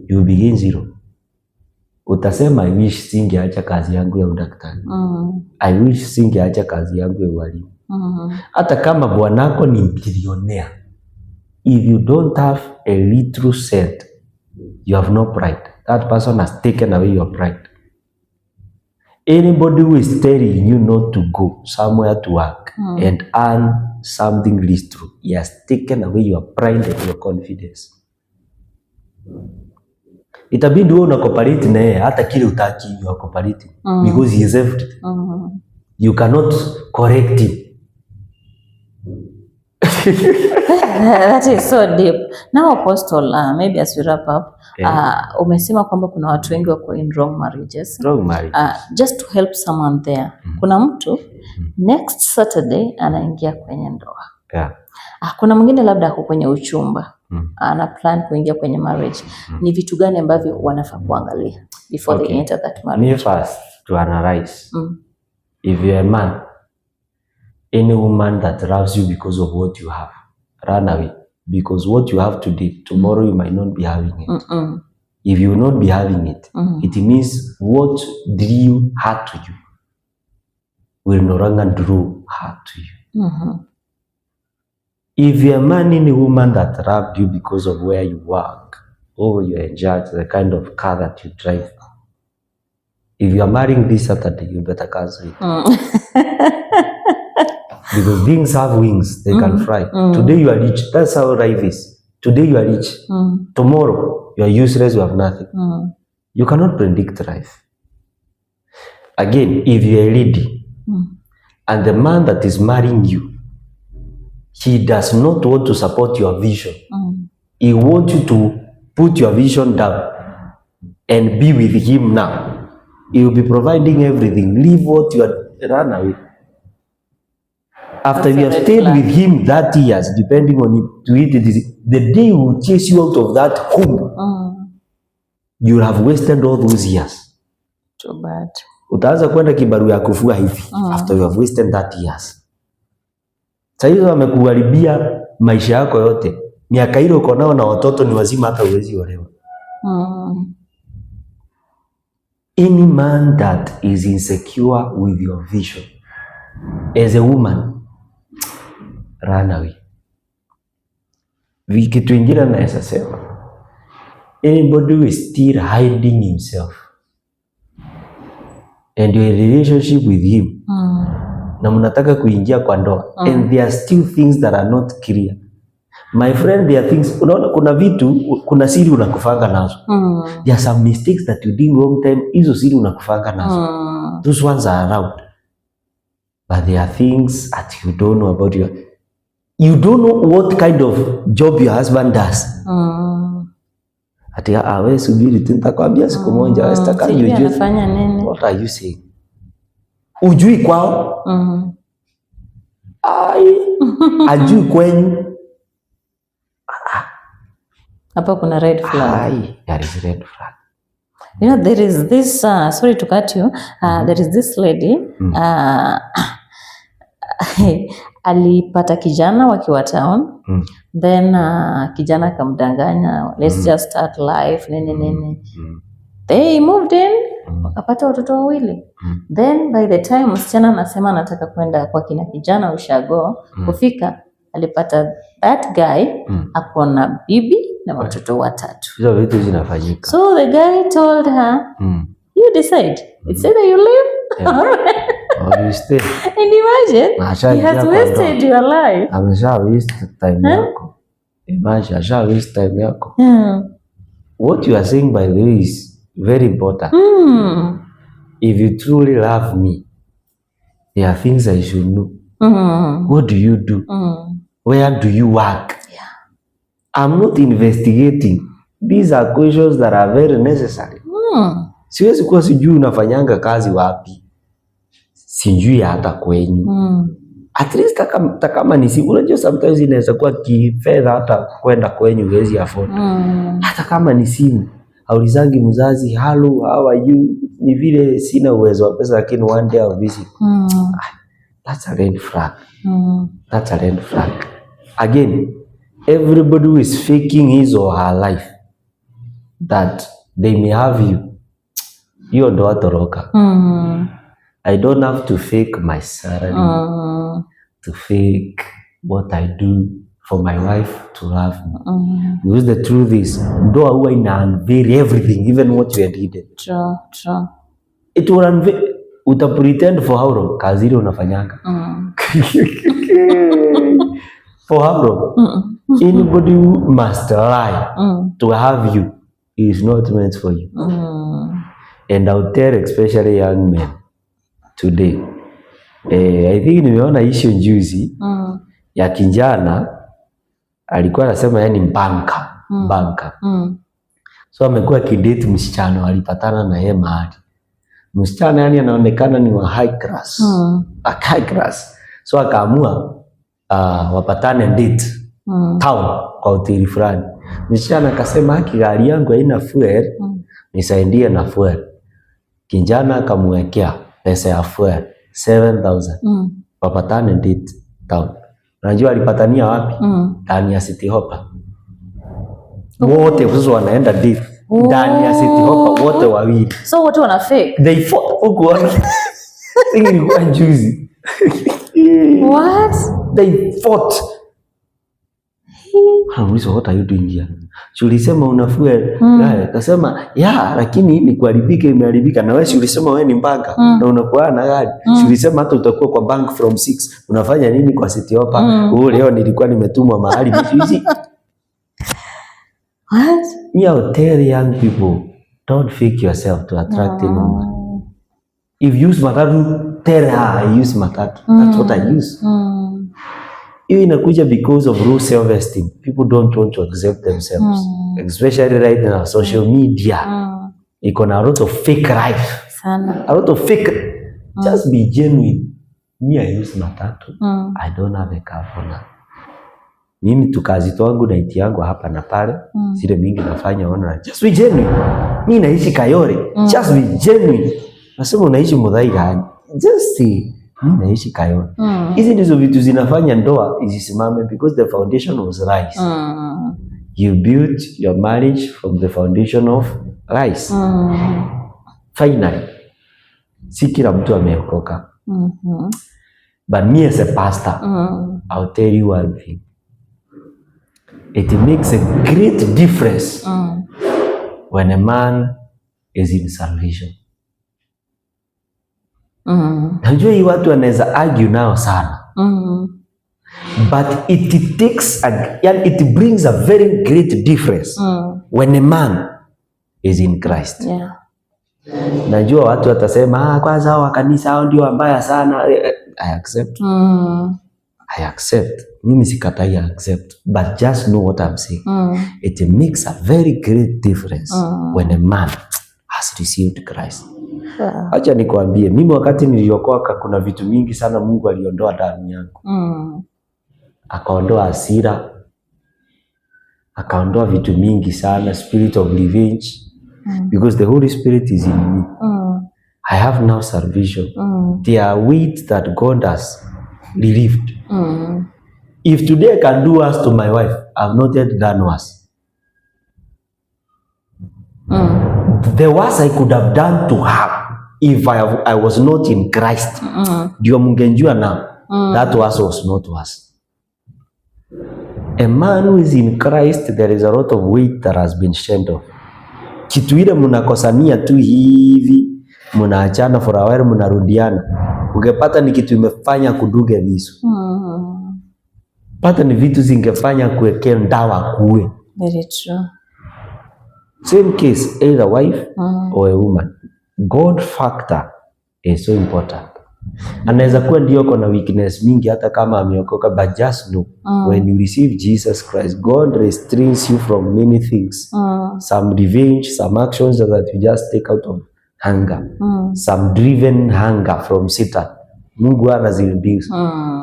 [SPEAKER 1] You begin zero. Utasema I wish singeacha kazi yangu ya udaktari. I wish singeacha kazi yangu ya ualimu. Hata kama bwanako ni bilionea, if you don't have a little cent, you have no pride. That person has taken away your pride. Anybody who is telling you not to go somewhere to work and earn something little, he has taken away your pride and your confidence. Itabidi wewe unacooperate na yeye hata kile utaki, you are cooperating because he is everything. You cannot correct him.
[SPEAKER 2] That is so deep. Now Apostle, maybe as we wrap up, umesema kwamba kuna watu wengi wako in wrong marriages.
[SPEAKER 1] Wrong marriage.
[SPEAKER 2] Just to help someone there. Kuna mtu next Saturday anaingia kwenye ndoa. Kuna mwingine labda ako kwenye uchumba. Ana plan kuingia kwenye marriage. Ni vitu gani ambavyo wanafaa kuangalia before they enter that marriage?
[SPEAKER 1] Me first to analyze. If you are a man, any woman that loves you because of what you have, run away. Because what you have today, tomorrow you might not be having it. If you will not be having it, it means what drew her to you will no longer draw her to you. If you are a man in a woman that loved you because of where you work, or you enjoy the kind of car that you drive, if you are marrying this Saturday, you better cancel it. Because things have wings, they can fly. Today you are rich, that's how life is. Today you are rich, tomorrow you are useless, you have nothing. You cannot predict life. Again, if you are a lady, and the man that is marrying you, he does not want to support your vision. He wants you to put your vision down and be with him now. He will be providing everything. Leave what you are, run away. After you have stayed with him 30 years, depending on it, the day he will chase you out of that home, you will have wasted all those years.
[SPEAKER 2] Too bad.
[SPEAKER 1] Utaanza kwenda kibaru ya kufua hivi after you have wasted 30 years. Sasa hizo amekuharibia maisha yako yote. Miaka ile uko nao na watoto ni wazima, hata uwezi olewa. Any man that is insecure with your vision as a woman, run away. Kitu ingine naweza sema, anybody who is still hiding himself and you're in a relationship with him na mnataka kuingia kwa ndoa and there are still things that are not clear. My friend, there are things, unaona kuna vitu, kuna siri unakufanga nazo. There are some mistakes that you did wrong time, hizo siri unakufanga nazo. Those ones are around. But there are things that you don't know about you don't know what kind of job your husband does. Ati wewe subiri nitakwambia siku moja, wewe sitaka ujue
[SPEAKER 2] anafanya nini.
[SPEAKER 1] What are you saying? Ujui kwao? Ajui kwenyu?
[SPEAKER 2] Hapa kuna red flag.
[SPEAKER 1] There is red flag.
[SPEAKER 2] You know, there is this, sorry to cut you, there is this lady, alipata kijana wakiwa town, then kijana akamdanganya, let's just start life, nini. They moved in, wakapata watoto wawili. Then by the time msichana anasema anataka kwenda kwa kina kijana ushago, kufika, alipata that guy, akona bibi na watoto watatu.
[SPEAKER 1] Hizo vitu zinafanyika.
[SPEAKER 2] So the guy told her, you decide. It's either you leave
[SPEAKER 1] or you stay.
[SPEAKER 2] And imagine, he has wasted your life.
[SPEAKER 1] Amesha waste time yako. Imagine, asha waste time yako. What you are saying, by the way, is very important. If you truly love me, there are things I should know. What do you do? Where do you work? I'm not investigating. These are questions that are very necessary. Siwezi kuwa sijui unafanyanga kazi wapi. Sijui hata kwenyu. At least kama nisi, unajua sometimes inaweza kuwa kifedha hata kwenda kwenyu huwezi afford. Hata kama ni simu, haulizangi mzazi, hello, how are you? Ni vile sina uwezo wa pesa lakini one day I'll visit. That's a red flag. That's a red flag. Again, everybody who is faking his or her life that they may have you, hiyo ndo watoroka. I don't have to fake my salary, to fake what I do for my wife to love me. Because the truth is, ndoa huwa ina unveil everything, even what you had hidden.
[SPEAKER 2] True.
[SPEAKER 1] It will unveil. Uta pretend for how long? Kazi ile unafanyanga. For how long? Anybody who must lie to have you is not meant for you. And I'll tell especially young men today. I think nimeona issue juzi ya kijana alikuwa anasema yeye ni banka. So amekuwa kidate msichana, walipatana na yeye mahali. Msichana yani anaonekana ni wa high class. So akaamua wapatane date town kwa hoteli fulani. Msichana akasema haki, gari yangu haina fuel, nisaidie na fuel. Kijana akamwekea pesa ya fuel 7,000. Wapatane date town. Unajua alipatania wapi? Ndani ya City Hopper. Wote sasa wanaenda date ndani ya City Hopper wote wawili.
[SPEAKER 2] So wote wana fake.
[SPEAKER 1] They fought huko. Ilikuwa juzi.
[SPEAKER 2] What?
[SPEAKER 1] They fought. Anamuuliza, what are you doing here? Ulisema unafua. Akasema, lakini ni kuharibika, imeharibika. Na wewe ulisema wewe ni banka na unakuwa na gari. Ulisema hata utakuwa kwa bank from 6. Unafanya nini kwa City Hopper? Leo nilikuwa nimetumwa mahali hivi.
[SPEAKER 2] What?
[SPEAKER 1] Me, I'll tell young people, don't fake yourself to attract anyone. If you use matatu, tell her I use matatu. That's what I use. Hiyo inakuja because of low self-esteem. People don't want to accept themselves. Especially right now, social media. Iko na a lot of fake life.
[SPEAKER 2] Sana.
[SPEAKER 1] A lot of fake. Just be genuine. Me, I use matatu. I don't have a car for now. Mimi tukazi twangu na iti yangu hapa na pale. Zile mingi nafanya online. Just be genuine. Mimi naishi Kayore. Just be genuine. Nasema unaishi Muthaiga. Just say mimi naishi Kayore. Hizi ndizo vitu zinafanya ndoa isisimame because the foundation was rice. You built your marriage from the foundation of rice. Finally, si kila mtu ameokoka. But me as a pastor, I'll tell you one thing. It makes a great difference when a man is in salvation. Najua hii watu wanaweza argue nao sana. But it takes it brings a very great difference when a man is in Christ.
[SPEAKER 2] Yeah.
[SPEAKER 1] Najua watu watasema kwanza hao wa kanisa hao ndio wabaya sana. I accept. I accept. Mimi sikatai, I accept. But just know what I'm saying. It makes a very great difference when a man has received Christ. Acha nikwambie, mimi wakati niliokoka kuna vitu mingi sana Mungu aliondoa ndani yangu. Akaondoa hasira, akaondoa vitu mingi sana, spirit of revenge, because the Holy Spirit is in me. I have now salvation. There are weight that God has relieved. If today I can do worse to my wife, I've not yet done worse. The worst I could have done to her if I was not in Christ. Ndio mungenjua now. That worse was not worse. A man who is in Christ, there is a lot of weight that has been shed off. Kitu ile mnakosania tu hivi, mnaachana for a while, mnarudiana. Ungepata ni kitu imefanya kuduge visu. Pata ni vitu zingefanya kuwekea ndawa kuwe.
[SPEAKER 2] Very true.
[SPEAKER 1] Same case, either wife or a woman. God factor is so important. Anaweza kuwa ndio kuna weakness mingi hata kama ameokoka, but just know when you receive Jesus Christ, God restrains you from many things. Some revenge, some actions that you just take out of hunger. Some driven hunger from Satan. Mungu anaziruhusu.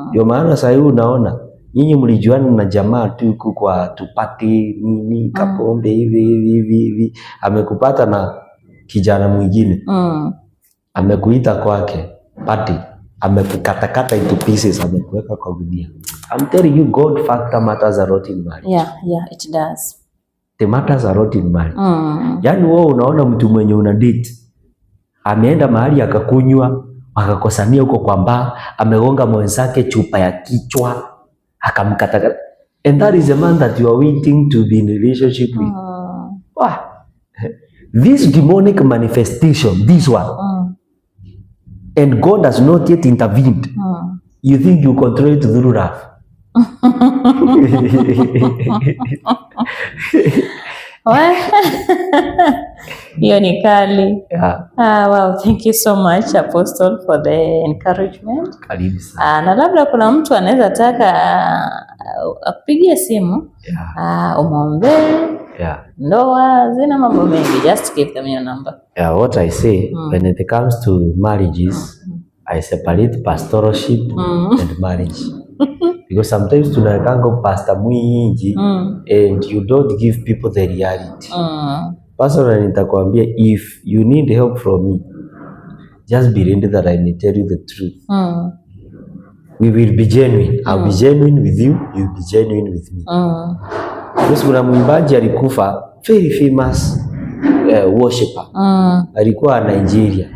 [SPEAKER 1] Ndio maana sasa hivi unaona nyinyi mlijuana na jamaa tu kwa tupati nini kapombe hivi amekupata na kijana mwingine. Amekuita kwake party, amekukatakata into pieces, amekuweka kwa gunia. I'm telling you, God factor matters a lot in marriage.
[SPEAKER 2] Yeah, it does.
[SPEAKER 1] The matters a lot in marriage. Yaani wewe unaona mtu mwenye una date ameenda mahali akakunywa, akakosania huko kwa bar, amegonga mwenzake chupa ya kichwa, akamkatakata. And that is a man that you are waiting to be in a relationship with. Wow. This demonic manifestation, this one. And God has not yet intervened. You think you control it through love?
[SPEAKER 2] Hiyo ni kali.
[SPEAKER 1] Yeah.
[SPEAKER 2] Wow, thank you so much Apostle for the encouragement.
[SPEAKER 1] Karibu sana.
[SPEAKER 2] Na labda kuna mtu anaweza taka akupigie simu, umwombee.
[SPEAKER 1] Yeah.
[SPEAKER 2] Ndoa zina mambo mengi, just give them your number.
[SPEAKER 1] Yeah, what I say when it comes to marriages, I separate pastorship and marriage. Because sometimes tunawekanga pastor mwingi and you don't give people the reality. Personally nitakwambia, if you need help from me, just be ready that I may tell you the truth. We will be genuine. I'll be genuine with you, you'll be genuine with me. Because kuna mwimbaji alikufa, very famous worshipper. Alikuwa Nigeria.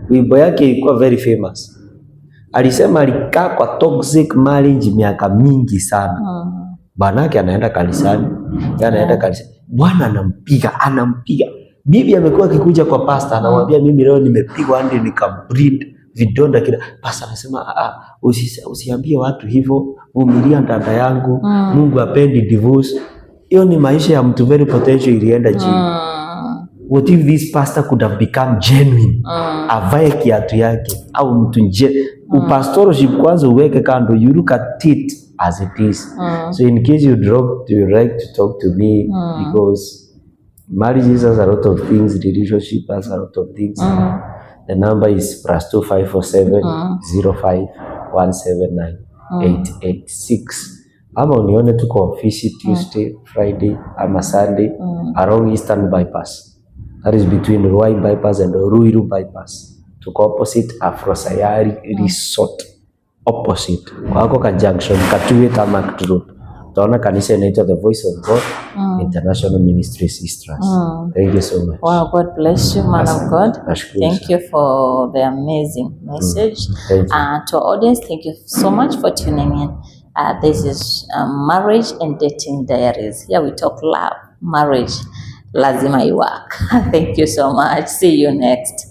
[SPEAKER 1] Wimbo yake ilikuwa very famous. Alisema alikaa kwa toxic marriage miaka mingi sana. Banake anaenda kanisani, anaenda kanisani. Bwana anampiga. Bibi amekuwa akikuja kwa pastor, anamwambia mimi leo nimepigwa hadi nikabreed vidonda kila. Pastor anasema usiambie watu hivyo, vumilia dada yangu. Mungu hapendi divorce. Hiyo ni maisha ya mtu very potential ilienda chini. What if this pastor could have become genuine? Avae kiatu yake au mtu upastorship kwanza uweke kando, you look at it as it is. So in case you like to talk to me, because marriage has a lot of things, relationship has a lot of things. The number is +2547 05 179 886. Ama unione tuko ofisi Tuesday, Friday ama Sunday around Eastern Bypass. That is between Ruai Bypass and Ruiru Bypass. Tuko opposite Afro Sayari Resort. Opposite. Wako ka junction Katuwe Tamak Road. Utaona kanisa inaitwa The Voice of God International Ministries Eastras. Thank you so much.
[SPEAKER 2] Wow, God bless you, man of God. Thank you for the amazing message.
[SPEAKER 1] Thank you.
[SPEAKER 2] To our audience, thank you so much for tuning in. This is Marriage and Dating Diaries. Here we talk love, marriage, lazima iwak. Thank you so much. See you next.